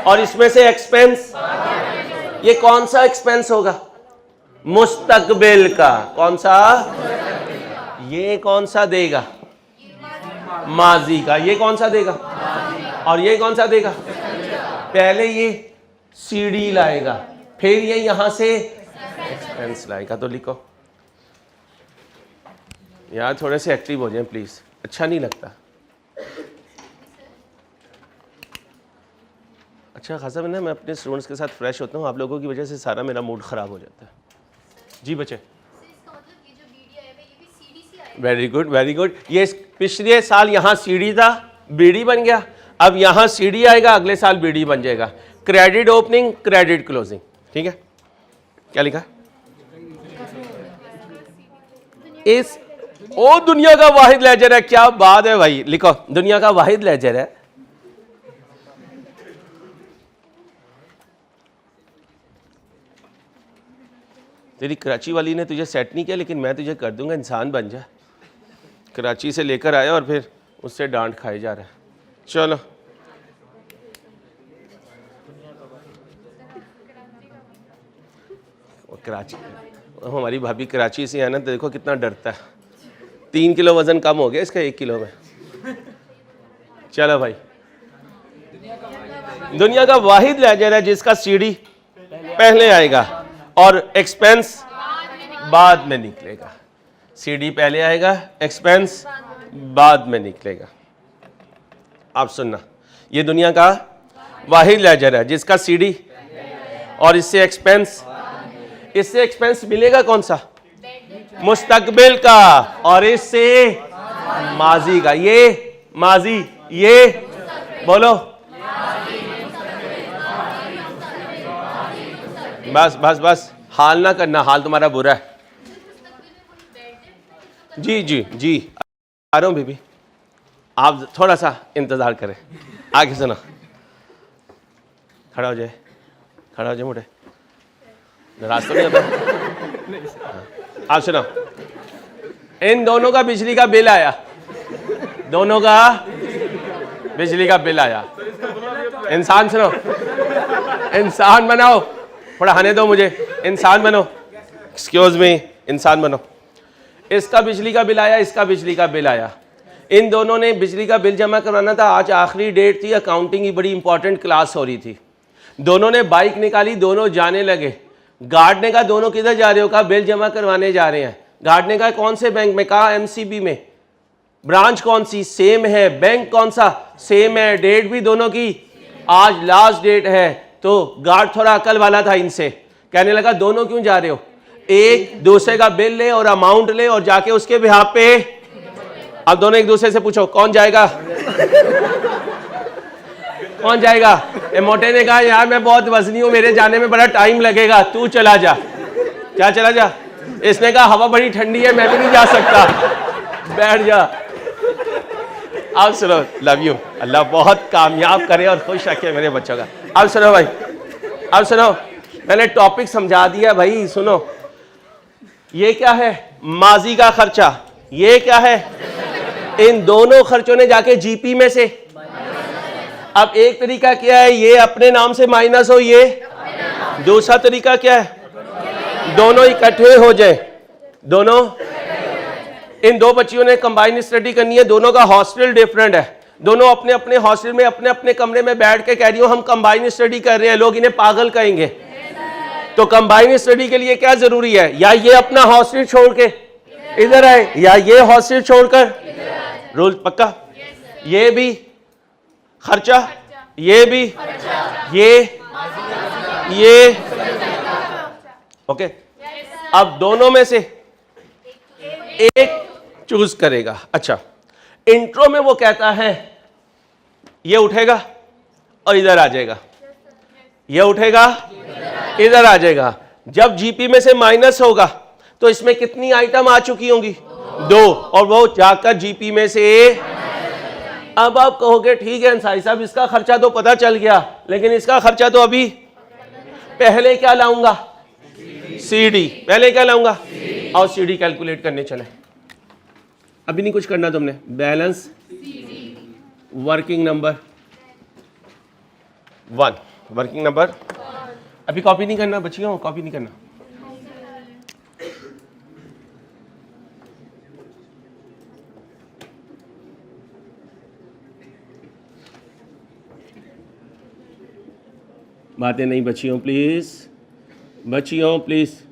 [SPEAKER 1] और इसमें से एक्सपेंस। ये कौन सा एक्सपेंस होगा, मुस्तकबिल का। कौन सा, ये कौन सा देगा, माजी का। ये कौन सा देगा, और ये कौन सा देगा, पहले ये सीडी लाएगा, फिर ये यहां से एक्सपेंस लाएगा। तो लिखो यार, थोड़े से एक्टिव हो जाएं प्लीज, अच्छा नहीं लगता। अच्छा खासा मैं अपने स्टूडेंट्स के साथ फ्रेश होता हूँ, आप लोगों की वजह से सारा मेरा मूड ख़राब हो जाता है। जी बच्चे, वेरी गुड वेरी गुड। ये पिछले साल यहाँ सीडी था, बीडी बन गया, अब यहाँ सीडी आएगा, अगले साल बीडी बन जाएगा। क्रेडिट ओपनिंग, क्रेडिट क्लोजिंग, ठीक है। क्या लिखा, इस ओ दुनिया का वाहिद लेजर है। क्या बात है भाई, लिखो दुनिया का वाहिद लेजर है। तेरी कराची वाली ने तुझे सेट नहीं किया, लेकिन मैं तुझे कर दूंगा, इंसान बन जा। कराची से लेकर आया और फिर उससे डांट खाए जा रहा है। चलो कराची, हमारी भाभी कराची से है ना, तो देखो कितना डरता है। 3 किलो वजन कम हो गया इसका 1 किलो में। चलो भाई, दुनिया का वाहिद लेजर है जिसका सीडी पहले आएगा और एक्सपेंस बाद में निकलेगा। सीडी पहले आएगा, एक्सपेंस बाद में निकलेगा। आप सुनना, ये दुनिया का वाहिद लेजर है जिसका सीडी और इससे एक्सपेंस मिलेगा कौन सा, मुस्तकबिल का, और इससे माजी का। ये माजी, ये बोलो, बस बस बस, हाल ना करना, हाल तुम्हारा बुरा है। जी जी जी, आ रहा हूँ बीबी, आप थोड़ा सा इंतजार करें। आगे सुनो, खड़ा हो जाए, खड़ा हो जाए मोटे, नाराज तो नहीं होता। आप सुनो, इन दोनों का बिजली का बिल आया, दोनों का बिजली का बिल आया। इंसान सुनो, इंसान बनाओ, पढ़ाने दो मुझे, इंसान बनो, एक्सक्यूज मी, इंसान बनो। इसका बिजली का बिल आया, इसका बिजली का बिल आया। इन दोनों ने बिजली का बिल जमा करवाना था, आज आखिरी डेट थी, अकाउंटिंग की बड़ी इंपॉर्टेंट क्लास हो रही थी। दोनों ने बाइक निकाली, दोनों जाने लगे। गार्ड ने कहा दोनों किधर जा रहे हो? कहा बिल जमा करवाने जा रहे हैं। गार्ड ने कहा कौन से बैंक में? कहा एमसीबी में। ब्रांच कौन सी? सेम है। बैंक कौन सा? सेम है। डेट भी दोनों की आज लास्ट डेट है। तो गार्ड थोड़ा अकल वाला था इनसे, कहने लगा दोनों क्यों जा रहे हो? एक दूसरे का बिल ले और अमाउंट ले और जाके उसके बिहाफ पे। अब दोनों एक दूसरे से पूछो कौन जाएगा? कौन जाएगा? मोटे ने कहा यार मैं बहुत वजनी हूं, मेरे जाने में बड़ा टाइम लगेगा, तू चला जा। क्या चला जा? इसने कहा हवा बड़ी ठंडी है, मैं भी नहीं जा सकता, बैठ जा। अब सुनो, लव यू, अल्लाह बहुत कामयाब करे और खुश रखे मेरे बच्चों का। अब सुनो भाई, अब सुनो, मैंने टॉपिक समझा दिया भाई। सुनो, ये क्या है? माजी का खर्चा। ये क्या है? इन दोनों खर्चों ने जाके जीपी में से। अब एक तरीका क्या है? ये अपने नाम से माइनस हो, ये। दूसरा तरीका क्या है? दोनों इकट्ठे हो जाए। दोनों, इन दो बच्चियों ने कंबाइन स्टडी करनी है, दोनों का हॉस्टल डिफरेंट है। दोनों अपने अपने हॉस्टल में अपने अपने कमरे में बैठ के कह रही हो हम कंबाइन स्टडी कर रहे हैं, लोग इन्हें पागल कहेंगे। तो कंबाइन स्टडी के लिए क्या जरूरी है? या ये अपना हॉस्टल छोड़ के इधर आए, या ये हॉस्टल छोड़कर। रूल पक्का? ये भी खर्चा, ये भी, ये ओके। अब दोनों में से एक चूज करेगा। अच्छा, इंट्रो में वो कहता है ये उठेगा और इधर आ जाएगा, ये उठेगा इधर आ जाएगा। जब जीपी में से माइनस होगा तो इसमें कितनी आइटम आ चुकी होंगी? 2, और वो जाकर जीपी में से। अब आप कहोगे ठीक है अंसारी साहब इसका खर्चा तो पता चल गया, लेकिन इसका खर्चा तो अभी। पहले क्या लाऊंगा? सीडी। पहले क्या लाऊंगा? और सीडी कैलकुलेट करने चले। अभी नहीं कुछ करना तुमने। Balance working number 1, working number. अभी कॉपी नहीं करना बच्चियों, कॉपी नहीं करना। बातें नहीं बच्चियों प्लीज, बच्चियों प्लीज।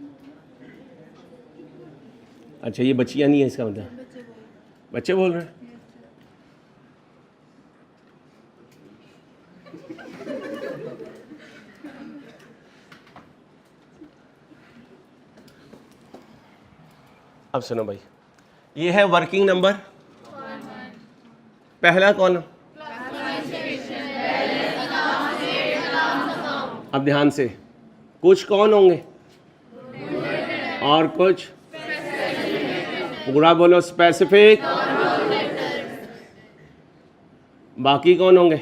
[SPEAKER 1] अच्छा ये बच्चियां नहीं है इसका मतलब, बच्चे बोल रहे हैं। अब सुनो भाई, ये है वर्किंग नंबर। पहला कॉलम। अब ध्यान से, कुछ कौन होंगे और कुछ पूरा बोलो स्पेसिफिक, बाकी कौन होंगे?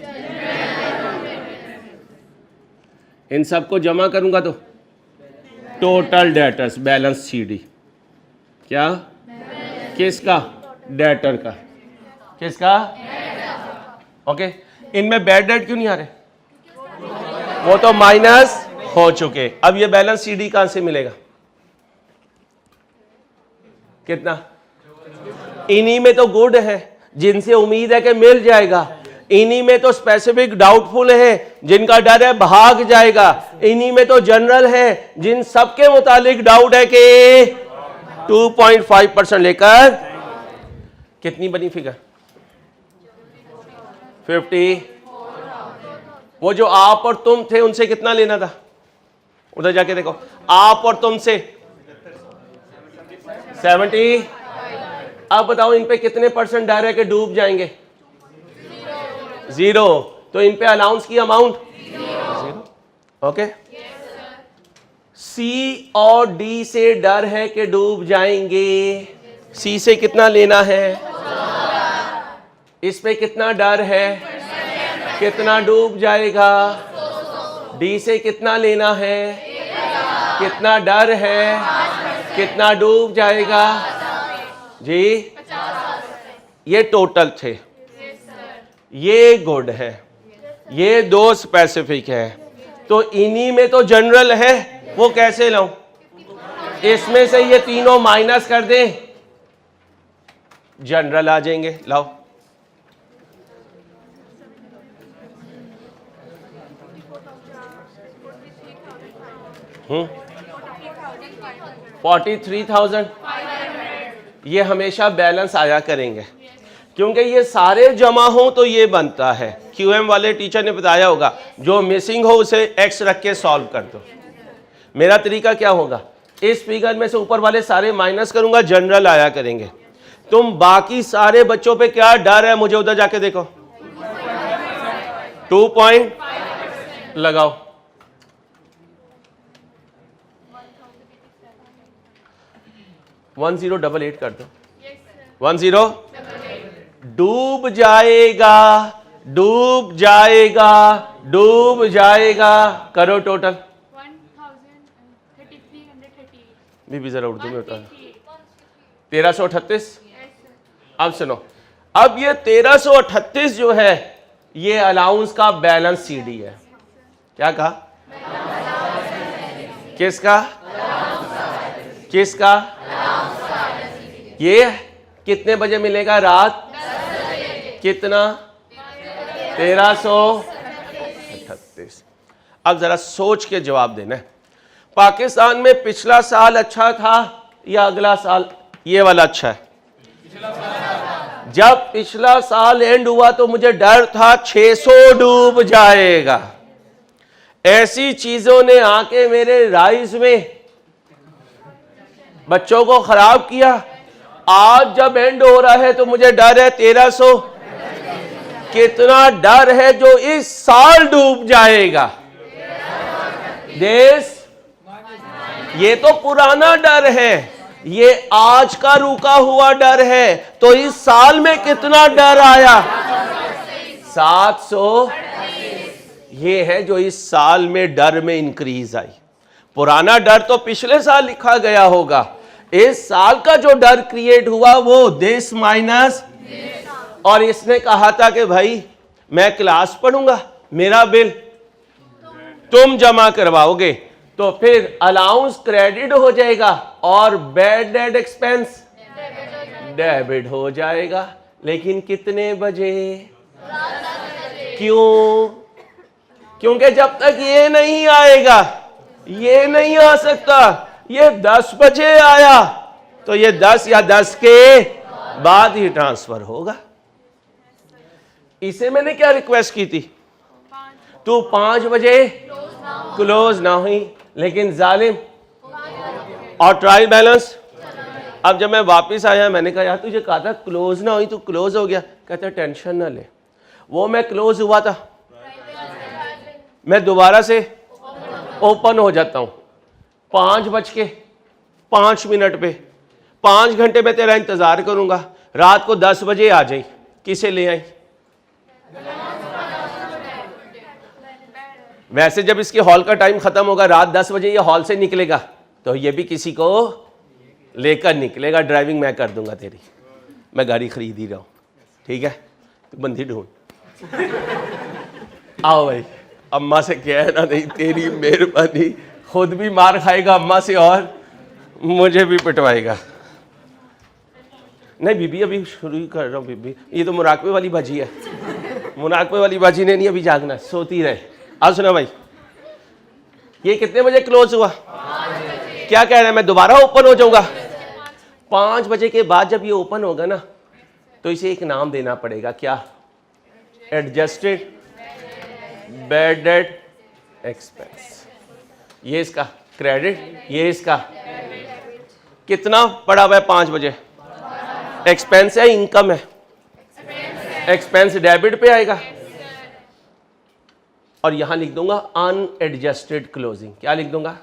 [SPEAKER 1] इन सबको जमा करूंगा तो टोटल डेटर्स, बैलेंस सीडी। क्या? किसका? डेटर का। किसका? ओके। इनमें बैड डेट क्यों नहीं आ रहे? वो तो माइनस हो चुके। अब ये बैलेंस सीडी कहां से मिलेगा? कितना? इन्हीं में तो गुड है जिनसे उम्मीद है कि मिल जाएगा, इन्हीं में तो स्पेसिफिक डाउटफुल है जिनका डर है भाग जाएगा, इन्हीं में तो जनरल है जिन सबके मुतालिक डाउट है कि 2.5% लेकर कितनी बनी फिगर? 50। वो जो आप और तुम थे उनसे कितना लेना था? उधर जाके देखो, आप और तुम से 70। अब बताओ इन पे कितने % डर है कि डूब जाएंगे? 0। तो इन पे अलाउंस की अमाउंट 0। ओके। सी और डी से डर है कि डूब जाएंगे। सी से कितना लेना है? इस पे कितना डर है? कितना डूब जाएगा? डी से कितना लेना है? कितना डर है? कितना डूब जाएगा? जी ये टोटल थे, ये गुड है, ये 2 स्पेसिफिक है। तो इन्हीं में तो जनरल है, वो कैसे लाऊं? इसमें से ये तीनों माइनस कर दें जनरल आ जाएंगे, लाओ। हम्म 43,000 ये हमेशा बैलेंस आया करेंगे, क्योंकि ये सारे जमा हो तो ये बनता है। QM वाले टीचर ने बताया होगा, जो मिसिंग हो उसे x रख के सॉल्व कर दो। मेरा तरीका क्या होगा, इस फिगर में से ऊपर वाले सारे माइनस करूंगा, जनरल आया करेंगे। तुम बाकी सारे बच्चों पे क्या डर है, मुझे उधर जाके देखो। 2 पॉइंट लगाओ। 1088 कर दो। 10 डूब जाएगा, डूब जाएगा, डूब जाएगा। करो टोटल। 1338 भी जरा उर्दू में बता। 1338। अब सुनो, अब ये 1338 जो है ये अलाउंस का बैलेंस CD है। क्या कहा? किसका? किसका? ये कितने बजे मिलेगा? रात कितना? 1338। अब जरा सोच के जवाब देना है। पाकिस्तान में पिछला साल अच्छा था या अगला साल? ये वाला अच्छा है। जब पिछला साल एंड हुआ तो मुझे डर था 600 डूब जाएगा। ऐसी चीजों ने आके मेरे राइज में बच्चों को खराब किया। आज जब एंड हो रहा है तो मुझे डर है 1300। कितना डर है जो इस साल डूब जाएगा। देश, ये तो पुराना डर है, ये आज का रुका हुआ डर है। तो इस साल में कितना डर आया? 700। ये है जो इस साल में डर में इंक्रीज आई। पुराना डर तो पिछले साल लिखा गया होगा। इस साल का जो डर क्रिएट हुआ वो दिस माइनस। और इसने कहा था कि भाई मैं क्लास पढ़ूंगा, मेरा बिल तुम जमा करवाओगे, तो फिर अलाउंस क्रेडिट हो जाएगा और बैड डेट एक्सपेंस डेबिट हो जाएगा। लेकिन कितने बजे? क्यों? क्योंकि जब तक ये नहीं आएगा, ये नहीं आ सकता। ये 10 बजे आया तो ये 10 या 10 के बाद ही ट्रांसफर होगा। इसे मैंने क्या रिक्वेस्ट की थी, तू 5 बजे क्लोज ना हुई, लेकिन जालिम। और ट्रायल बैलेंस। अब जब मैं वापस आया मैंने कहा यार तुझे कहा था क्लोज ना हुई, तू क्लोज हो गया। कहता टटेंशन ना ले, वो मैं क्लोज हुआ था, मैं दोबारा से ओपन हो जाता हूं 5:05 पे। 5 घंटे में तेरा इंतजार करूंगा। रात को 10 बजे आ जाई, किसे ले आई? वैसे जब इसके हॉल का टाइम खत्म होगा, रात 10 बजे ये हॉल से निकलेगा, तो ये भी किसी को लेकर निकलेगा। ड्राइविंग मैं कर दूंगा तेरी, मैं गाड़ी खरीद ही रहा हूं, ठीक है? तो बंदी ढूंढ। आओ भाई, अम्मा से कहना नहीं, तेरी मेहरबानी। खुद भी मार खाएगा अम्मा से और मुझे भी पिटवाएगा। नहीं बीबी, अभी शुरू ही कर रहा हूँ बीबी। ये तो मुराकबे वाली बाजी है, मुराकबे वाली बाजी ने नहीं अभी जागना, सोती रहे। आज सुना भाई, ये कितने बजे क्लोज हुआ? क्या कह रहे हैं, मैं दोबारा ओपन हो जाऊंगा? 5 बजे के बाद जब ये ओपन होगा ना, तो इसे एक नाम देना पड़ेगा। क्या? Adjusted bad debt expense. ये इसका क्रेडिट, ये इसका कितना पड़ा हुआ है 5 बजे? एक्सपेंस है, इनकम है? एक्सपेंस डेबिट पे आएगा। और यहां लिख दूंगा अनएडजस्टेड क्लोजिंग। क्या लिख दूंगा?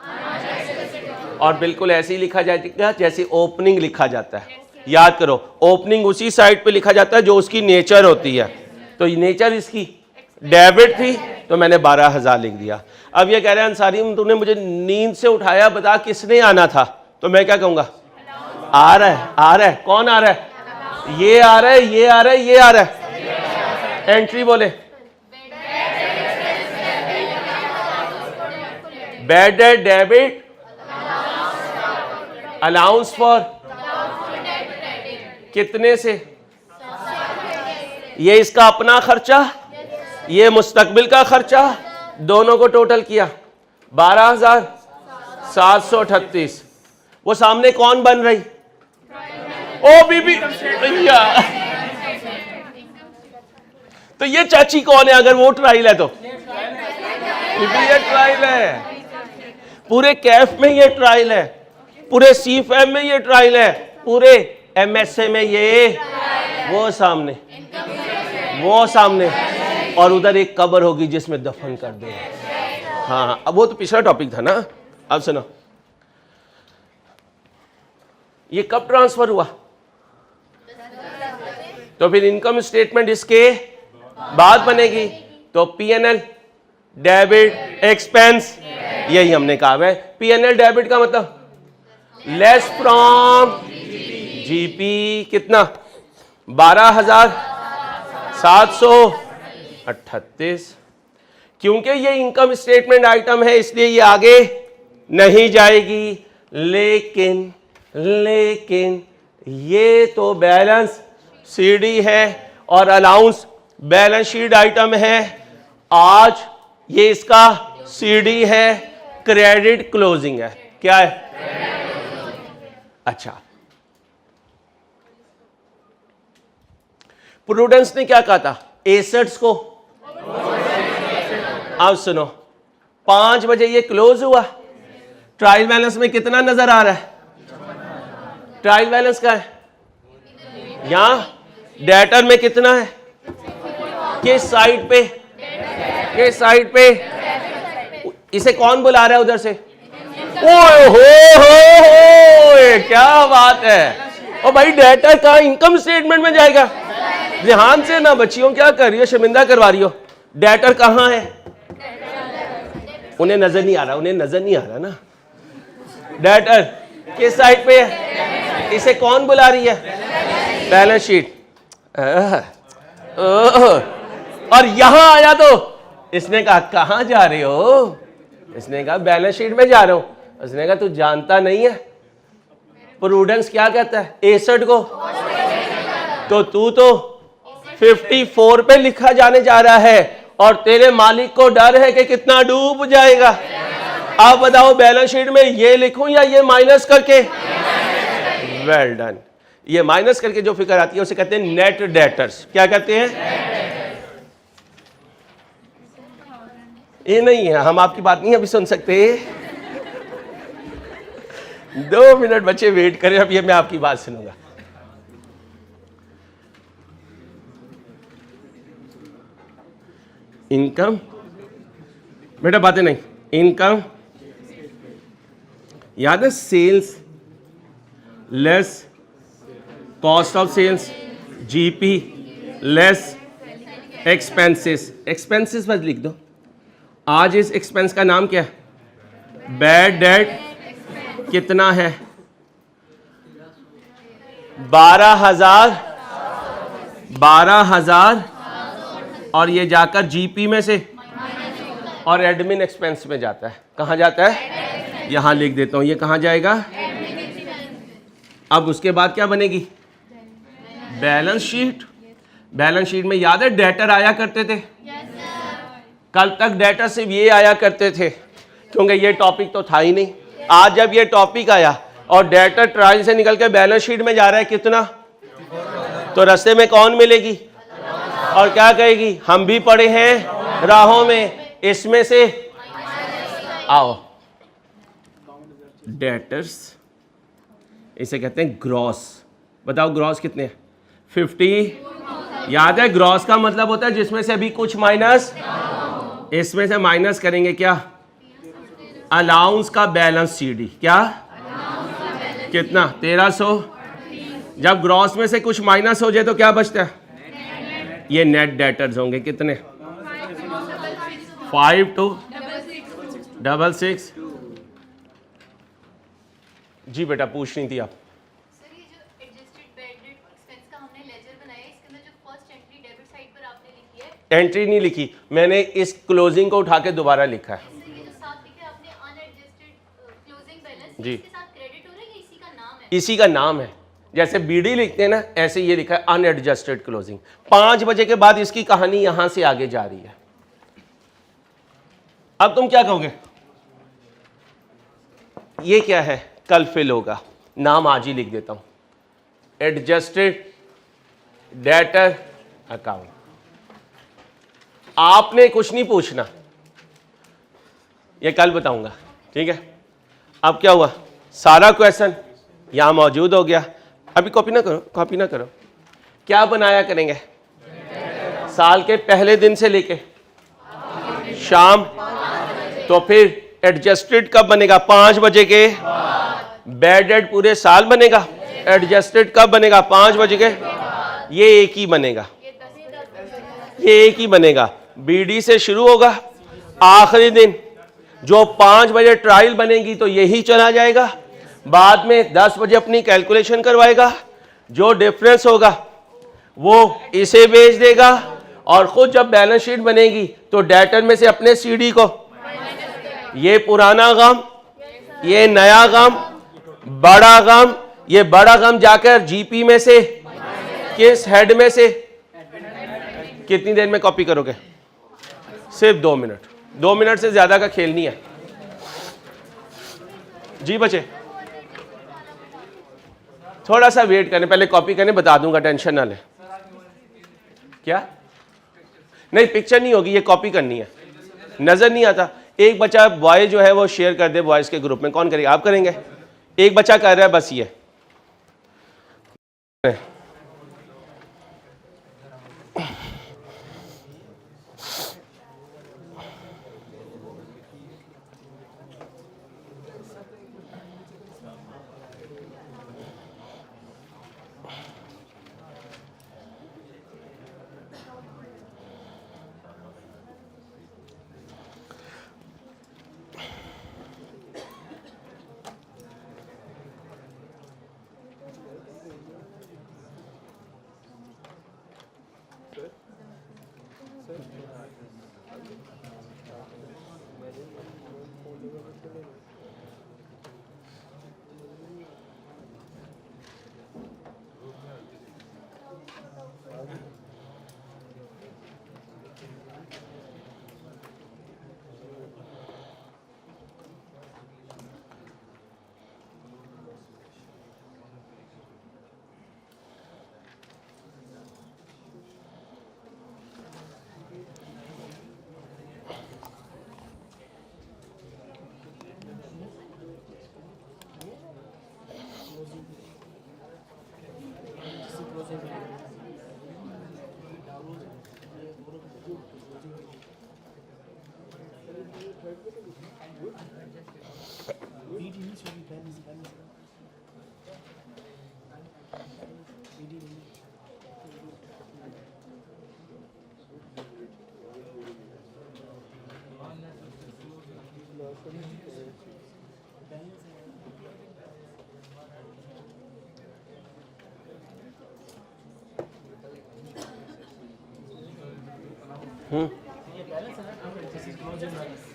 [SPEAKER 1] और बिल्कुल ऐसे ही लिखा जाएगा जैसे ओपनिंग लिखा जाता है। याद करो, ओपनिंग उसी साइड पे लिखा जाता है जो उसकी नेचर होती है। तो नेचर इसकी डेबिट थी, तो मैंने 12,000 लिख दिया। अब ये कह रहे हैं अंसारी तूने मुझे नींद से उठाया, बता किसने आना था? तो मैं क्या कहूंगा? आ रहा है, आ रहा है। कौन आ रहा है? ये आ रहा है, ये आ रहा है, ये आ रहा है। एंट्री बोले, bad debt debit, allowance for कितने से? ये इसका अपना खर्चा, ये मुस्तकबिल का खर्चा, दोनों को टोटल किया 12,738। वो सामने कौन बन रही? ओ बीबी भैया, तो ये चाची कौन है? अगर वो ट्रायल है तो बीबी ये ट्रायल है, पूरे कैफ में ये ट्रायल है, पूरे सीफएम में ये ट्रायल है, पूरे एमएसए में ये, वो सामने, वो सामने, और उधर एक कब्र होगी जिसमें दफन कर दे। हाँ, अब वो तो पिछला टॉपिक था ना। अब सुनो, ये कब ट्रांसफर हुआ? तो फिर इनकम स्टेटमेंट इसके बाद बनेगी। तो पीएनएल डेबिट एक्सपेंस, यही हमने कहा है। पीएनएल डेबिट का मतलब लेस फ्रॉम जीपी, कितना? 12,738। क्योंकि ये इनकम स्टेटमेंट आइटम है इसलिए ये आगे नहीं जाएगी। लेकिन ये तो बैलेंस सीडी है और अलाउंस बैलेंस शीट आइटम है। आज ये इसका सीडी है, क्रेडिट क्लोजिंग है। क्या है? अच्छा, प्रूडेंस ने क्या कहा था? एसेट्स को। अब सुनो, 5 बजे ये क्लोज हुआ, ट्रायल बैलेंस में कितना नजर आ रहा है? ट्रायल बैलेंस का है यहां, डेटर में कितना है? किस साइड पे? किस साइड पे? इसे कौन बुला रहा है उधर से? ओए हो, क्या बात है। ओ भाई, डेटर कहां? इनकम स्टेटमेंट में जाएगा। ध्यान से ना बच्चियों, क्या कर रही हो? शर्मिंदा करवा रही हो। डेटर कहां है? उन्हें नजर नहीं आ रहा, उन्हें नजर नहीं आ रहा ना। डेटर किस साइड पे है? इसे कौन बुला रही है? Balance sheet. और यहां आया तो इसने कहा कहां जा रहे हो? इसने कहा बैलेंस शीट में जा रहा हूं। उसने कहा तू जानता नहीं है प्रूडेंस क्या कहता है एसेट को? तो तू तो 54 पे लिखा जाने जा रहा है और तेरे मालिक को डर है कि कितना डूब जाएगा। आप बताओ बैलेंस शीट में ये लिखूं या ये माइनस करके? Well done. ये माइनस करके जो फिगर आती है उसे कहते हैं नेट डेटर्स। क्या कहते हैं? ये नहीं है, हम आपकी बात नहीं अभी सुन सकते। 2 मिनट बच्चे वेट करें, अब ये मैं आपकी बात सुनूंगा। इनकम, बेटा बातें नहीं। इनकम याद है? Sales less cost of sales, GP less expenses. Expenses बस लिख दो। आज इस एक्सपेंस का नाम क्या है? Bad debt. कितना है? 12,000 और ये जाकर जीपी में से और एडमिन एक्सपेंस में जाता है। कहां जाता है? यहां लिख देता हूं। ये कहां जाएगा? अब उसके बाद क्या बनेगी? Balance sheet. बैलेंस शीट में याद है डेटर आया करते थे? कल तक डेटर सिर्फ ये आया करते थे क्योंकि ये टॉपिक तो था ही नहीं। आज जब ये टॉपिक आया और डेटर ट्रायल से निकल के बैलेंस शीट में जा रहा है कितना, तो रास्ते में कौन मिलेगी और क्या कहेगी? हम भी पड़े हैं राहों में, इसमें से आओ। डेटर्स इसे कहते हैं ग्रॉस। बताओ ग्रॉस कितने हैं? 50। याद है ग्रॉस का मतलब होता है जिसमें से अभी कुछ माइनस, इसमें से माइनस करेंगे क्या? अलाउंस का बैलेंस सीडी। क्या? कितना? 1300। जब ग्रॉस में से कुछ माइनस हो जाए तो क्या बचता है? ये नेट डेटर्स होंगे। कितने? 5266। जी बेटा पूछ रही थी आप।
[SPEAKER 2] सर ये जो एडजस्टेड बैड डेट एक्सपेंस का हमने लेजर बनाया है, इसके अंदर जो फर्स्ट एंट्री डेबिट साइड पर आपने लिखी है,
[SPEAKER 1] एंट्री नहीं लिखी मैंने, इस क्लोजिंग को उठा के दोबारा लिखा है।
[SPEAKER 2] सर ये जो साथ लिखा है आपने अनएडजस्टेड क्लोजिंग बैलेंस,
[SPEAKER 1] जी।
[SPEAKER 2] इसके साथ क्रेडिट हो रहा है या इसी का नाम है?
[SPEAKER 1] इसी का नाम है। जैसे बीडी लिखते हैं ना, ऐसे ये लिखा है अनएडजस्टेड क्लोजिंग। 5 बजे के बाद इसकी कहानी यहां से आगे जा रही है। अब तुम क्या कहोगे? ये क्या है? कल फिल होगा, नाम आज ही लिख देता हूं, एडजस्टेड डेटर अकाउंट। आपने कुछ नहीं पूछना, ये कल बताऊंगा, ठीक है? अब क्या हुआ, सारा क्वेश्चन यहां मौजूद हो गया। अभी कॉपी ना करो, कॉपी ना करो। क्या बनाया करेंगे? साल के पहले दिन से लेके शाम, तो फिर एडजस्टेड कब बनेगा? 5 बजे के बेडेड पूरे साल बनेगा। एडजस्टेड कब बनेगा? 5 बजे के। ये एक ही बनेगा, ये एक ही बनेगा। बीडी से शुरू होगा, आखिरी दिन जो 5 बजे ट्रायल बनेगी तो यही चला जाएगा। बाद में 10 बजे अपनी कैलकुलेशन करवाएगा, जो डिफरेंस होगा वो इसे भेज देगा, और खुद जब बैलेंस शीट बनेगी तो डेटर में से अपने सीडी को, ये पुराना गम, ये नया गम, बड़ा गम, ये बड़ा गम जाकर जीपी में से किस हेड में से, कितनी देर में कॉपी करोगे? सिर्फ 2 मिनट। 2 मिनट से ज्यादा का खेल नहीं है जी बच्चे। थोड़ा सा वेट करें, पहले कॉपी करने बता दूंगा, टेंशन ना ले। क्या? नहीं, पिक्चर नहीं होगी, ये कॉपी करनी है। नजर नहीं आता। एक बच्चा बॉय जो है वो शेयर कर दे बॉयज के ग्रुप में। कौन करेगा? आप करेंगे? एक बच्चा कर रहा है बस ये।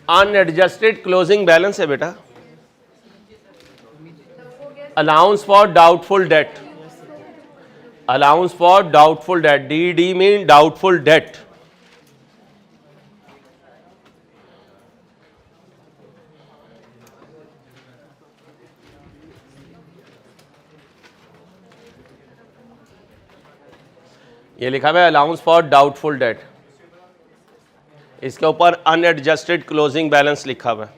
[SPEAKER 1] अनएडजस्टेड क्लोजिंग बैलेंस है बेटा। Allowance for doubtful debt, allowance for doubtful debt, D mean doubtful debt. ये लिखा हुआ है अलाउंस फॉर डाउटफुल डेट, इसके ऊपर अनएडजस्टेड क्लोजिंग बैलेंस लिखा हुआ है।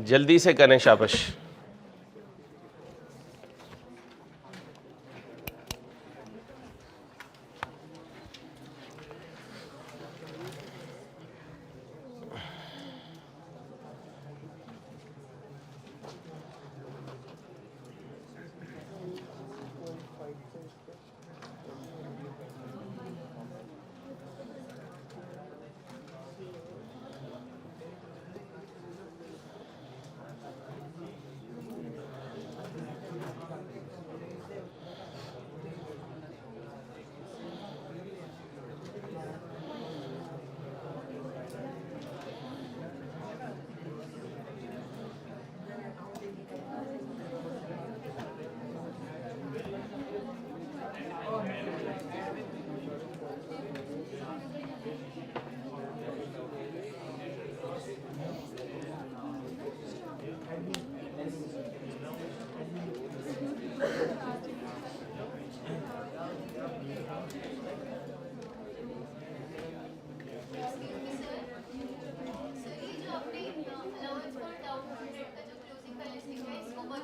[SPEAKER 1] जल्दी से करें, शाबाश।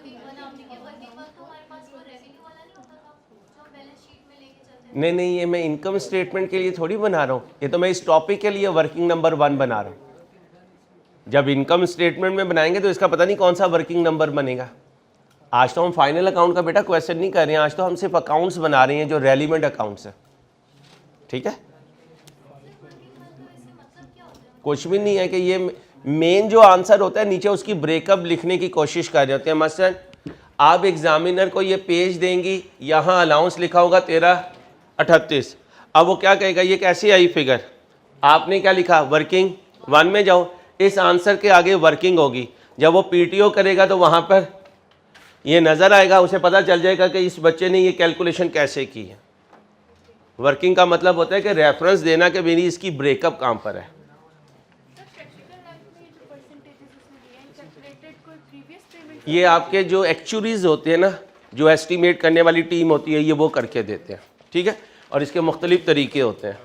[SPEAKER 2] वर्किंग वन आपने किया, वर्किंग वन तो हमारे पास वो रेवेन्यू वाला नहीं होता था जो हम बैलेंस शीट में लेके चलते हैं।
[SPEAKER 1] नहीं, ये मैं इनकम स्टेटमेंट के लिए थोड़ी बना रहा हूँ, ये तो मैं इस टॉपिक के लिए वर्किंग नंबर 1 बना रहा हूँ। जब इनकम स्टेटमेंट में बनाएंगे तो इसका पता नहीं कौन सा वर्किंग नंबर बनेगा। आज तो हम फाइनल अकाउंट का बेटा क्वेश्चन नहीं कर रहे हैं, आज तो हम सिर्फ अकाउंट्स बना रहे हैं जो रेलिवेंट अकाउंट्स हैं, ठीक है। कुछ भी नहीं है कि ये मेन जो आंसर होता है नीचे उसकी ब्रेकअप लिखने की कोशिश कर रहे होते हैं। मसलन आप एग्जामिनर को ये पेज देंगी, यहाँ अलाउंस लिखा होगा 1338, अब वो क्या कहेगा ये कैसी आई फिगर, आपने क्या लिखा वर्किंग 1 में जाओ, इस आंसर के आगे वर्किंग होगी। जब वो पीटीओ करेगा तो वहाँ पर ये नज़र आएगा, उसे पता चल जाएगा कि इस बच्चे ने ये कैलकुलेशन कैसे की है। वर्किंग का मतलब होता है कि रेफरेंस देना कि मेरी इसकी ब्रेकअप कहाँ पर है। ये आपके जो एक्चुअरीज होते हैं ना, जो एस्टिमेट करने वाली टीम होती है, ये वो करके देते हैं, ठीक है। और इसके मुख्तलिफ तरीके होते हैं।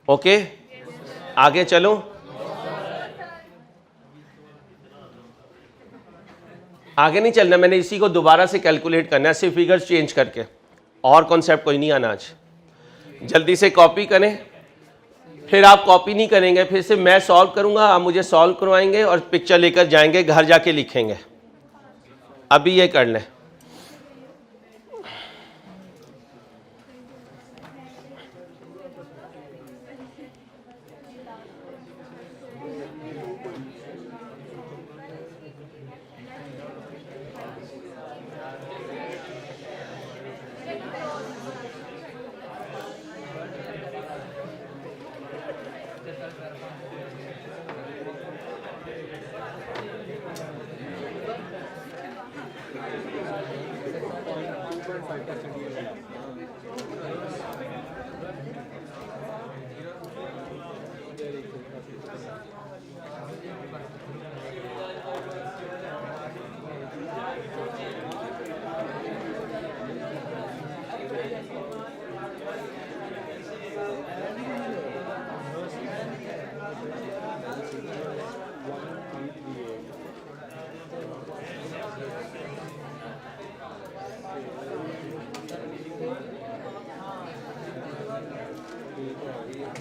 [SPEAKER 1] ओके, आगे चलो। आगे नहीं चलना, मैंने इसी को दोबारा से कैलकुलेट करना है, सिर्फ फिगर्स चेंज करके, और कॉन्सेप्ट कोई नहीं आना आज। जल्दी से कॉपी करें, फिर आप कॉपी नहीं करेंगे, फिर से मैं सॉल्व करूंगा, आप मुझे सॉल्व करवाएंगे और पिक्चर लेकर जाएंगे, घर जाके लिखेंगे। अभी ये कर लें।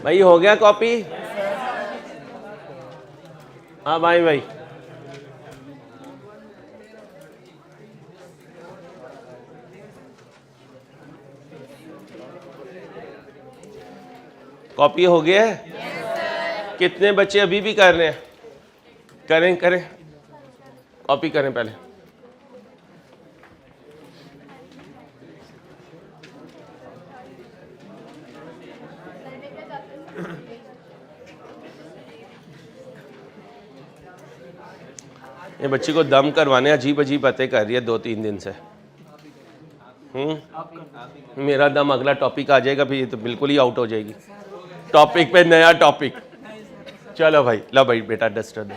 [SPEAKER 1] भाई हो गया कॉपी? हाँ भाई कॉपी हो गया है? कितने बच्चे अभी भी कर रहे हैं? करें कॉपी करें पहले। ये बच्ची को दम करवाने अजीब अजीब बातें कर रही है 2-3 दिन से। मेरा दम अगला टॉपिक आ जाएगा, फिर ये तो बिल्कुल ही आउट हो जाएगी। टॉपिक पे नया टॉपिक। चलो भाई, लो भाई बेटा डस्टर दो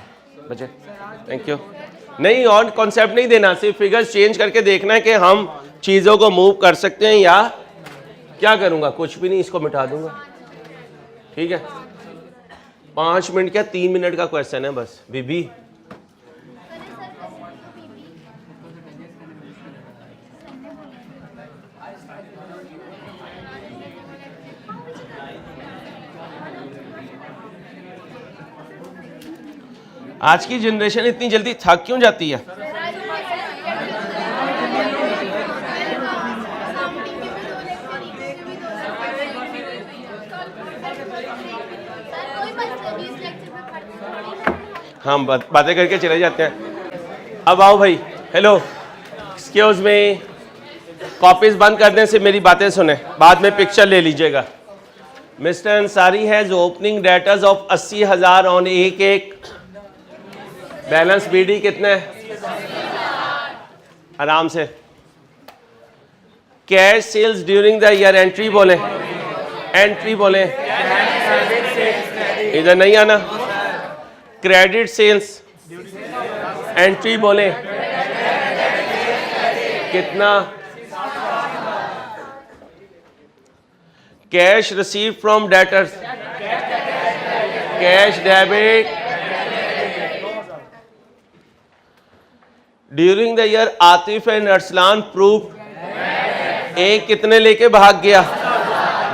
[SPEAKER 1] बच्चे, थैंक यू। नहीं और कॉन्सेप्ट नहीं देना, सिर्फ फिगर्स चेंज करके देखना है कि हम चीज़ों को मूव कर सकते हैं या क्या करूँगा, कुछ भी नहीं, इसको मिटा दूंगा, ठीक है। 5 मिनट क्या 3 मिनट का क्वेश्चन है बस। बीबी आज की जनरेशन इतनी जल्दी थक क्यों जाती है? हम बातें करके चले जाते हैं। अब आओ भाई, हेलो, एक्सक्यूज मी, कॉपीज बंद करने से मेरी बातें सुने, बाद में पिक्चर ले लीजिएगा। Mister Ansari has opening debtors of 80,000 on एक बैलेंस बीडी कितने? आराम से। Cash sales during the year entry बोले, एंट्री बोले, इधर नहीं आना। क्रेडिट सेल्स एंट्री बोले कितना? Cash receive from debtors, cash debit, during the year Atif and Arsalan prove, एक कितने लेके भाग गया,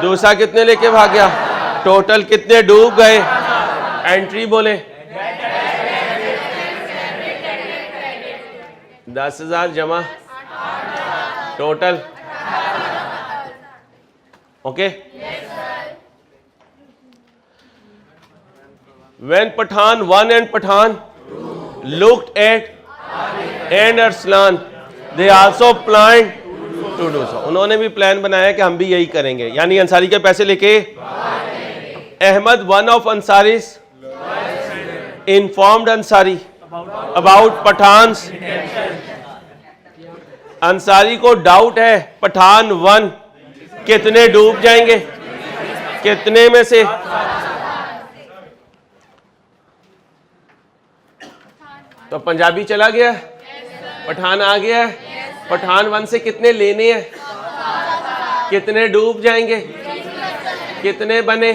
[SPEAKER 1] दूसरा कितने लेके भाग गया, टोटल कितने डूब गए। एंट्री बोले 10,000 जमा total. Okay, when Pathan 1 and Pathan looked at and Arslan, they also planned to do so. उन्होंने भी प्लान बनाया कि हम भी यही करेंगे, यानी अंसारी के पैसे लेके Ahmad one of Ansaris informed Ansari about Pathan's, Ansari को डाउट है पठान 1 कितने डूब जाएंगे, कितने में से, तो पंजाबी चला गया, पठान आ गया है, पठान 1 से कितने लेने हैं, कितने डूब जाएंगे, कितने बने,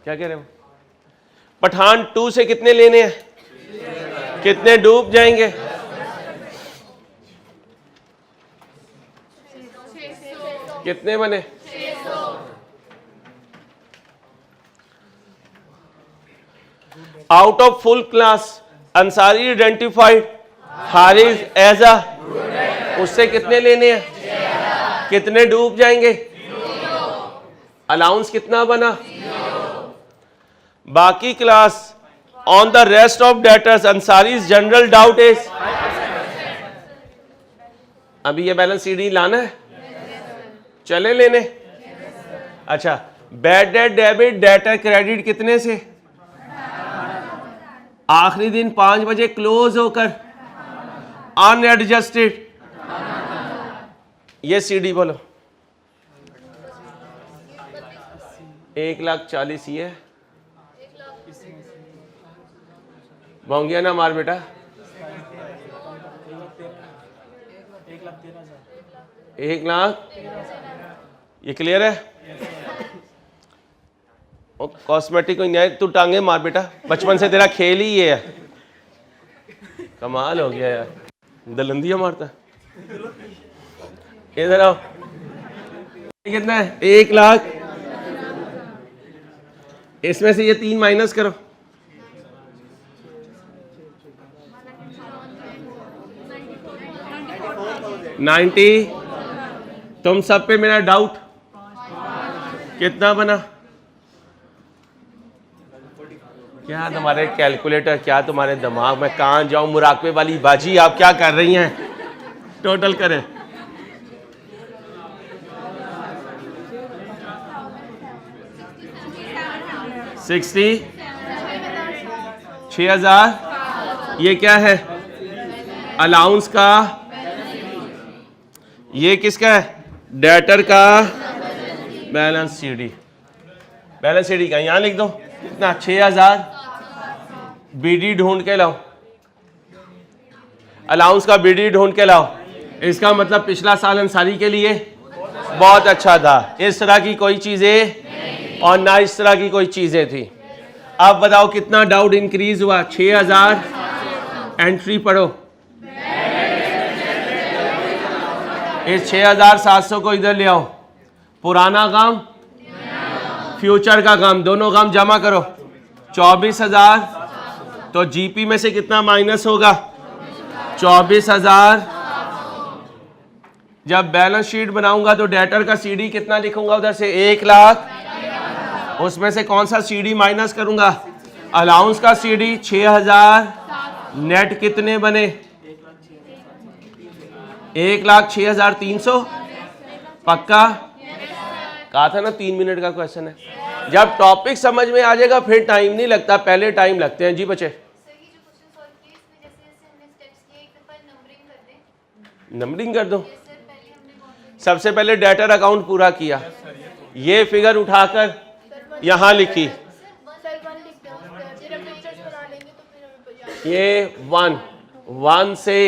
[SPEAKER 1] क्या कह रहे हो, पठान 2 से कितने लेने हैं, कितने डूब जाएंगे, कितने बने, out of full class Ansari identified Haris as a, उससे कितने लेने हैं, कितने डूब जाएंगे, अलाउंस कितना बना, बाकी class on the rest of debtors अंसारीज जनरल डाउट इज, अभी ये बैलेंस सीडी लाना है, चले लेने। अच्छा, bad debt debit debtor credit कितने से, आखिरी दिन 5 बजे क्लोज होकर अनएडजस्टेड, ये सीडी बोलो 1,40,000 ये बोंगिया ना मार बेटा, 1,00,000 ये क्लियर है। कॉस्मेटिक कोई नहीं, तू टांगे मार बेटा, बचपन से तेरा खेल ही ये है, कमाल हो गया यार, दलंदिया मारता। इधर आओ, कितना है, 1,00,000, इसमें से ये 3 माइनस करो, 90, तुम सब पे मेरा डाउट, कितना बना, क्या तुम्हारे कैलकुलेटर, क्या तुम्हारे दिमाग में, कहाँ जाऊं, मुराकबे वाली बाजी आप क्या कर रही हैं, टोटल करें, 6,000, ये क्या है, अलाउंस का, ये किसका है, डेटर का बैलेंस सीडी, बैलेंस सीडी का यहां लिख दो, कितना 6,000, बीडी ढूंढ के लाओ, अलाउंस का बीडी ढूंढ के लाओ, इसका मतलब पिछला साल अंसारी के लिए बहुत अच्छा था, इस तरह की कोई चीजें और ना इस तरह की कोई चीजें थी। अब बताओ कितना डाउट इंक्रीज हुआ, 6,000, एंट्री पढ़ो, इस 6,700 को इधर ले आओ, पुराना काम फ्यूचर का काम, दोनों काम जमा करो, 24,000, तो जीपी में से कितना माइनस होगा, 24,000। जब बैलेंस शीट बनाऊंगा तो डेटर का सीडी कितना लिखूंगा, उधर से 1,00,000, उसमें से कौन सा सीडी माइनस करूंगा, अलाउंस का सीडी 6,000, नेट कितने बने, 1,06,300, पक्का, कहा था ना 3 मिनट का क्वेश्चन है। जब टॉपिक समझ में आ जाएगा फिर टाइम नहीं लगता, पहले टाइम लगते हैं। जी बच्चे, नंबरिंग कर दो। सबसे पहले डेटर अकाउंट पूरा किया, ये फिगर उठाकर यहाँ लिखी, ये 1 से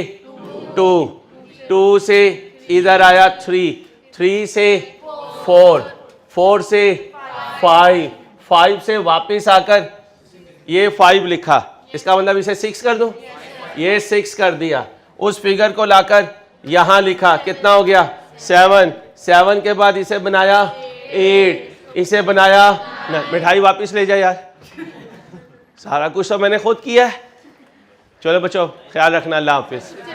[SPEAKER 1] 2, 2 से इधर आया 3, 3 से 4, 4 से 5, 5 से वापस आकर ये 5 लिखा, इसका मतलब इसे 6 कर दूं, ये 6 कर दिया। उस फिगर को लाकर यहाँ लिखा, कितना हो गया 7, 7 के बाद इसे बनाया 8, इसे बनाया 9। मिठाई वापस ले जाए यार, सारा कुछ तो मैंने खुद किया है। चलो बच्चों ख्याल रखना, अल्लाह हाफिज़।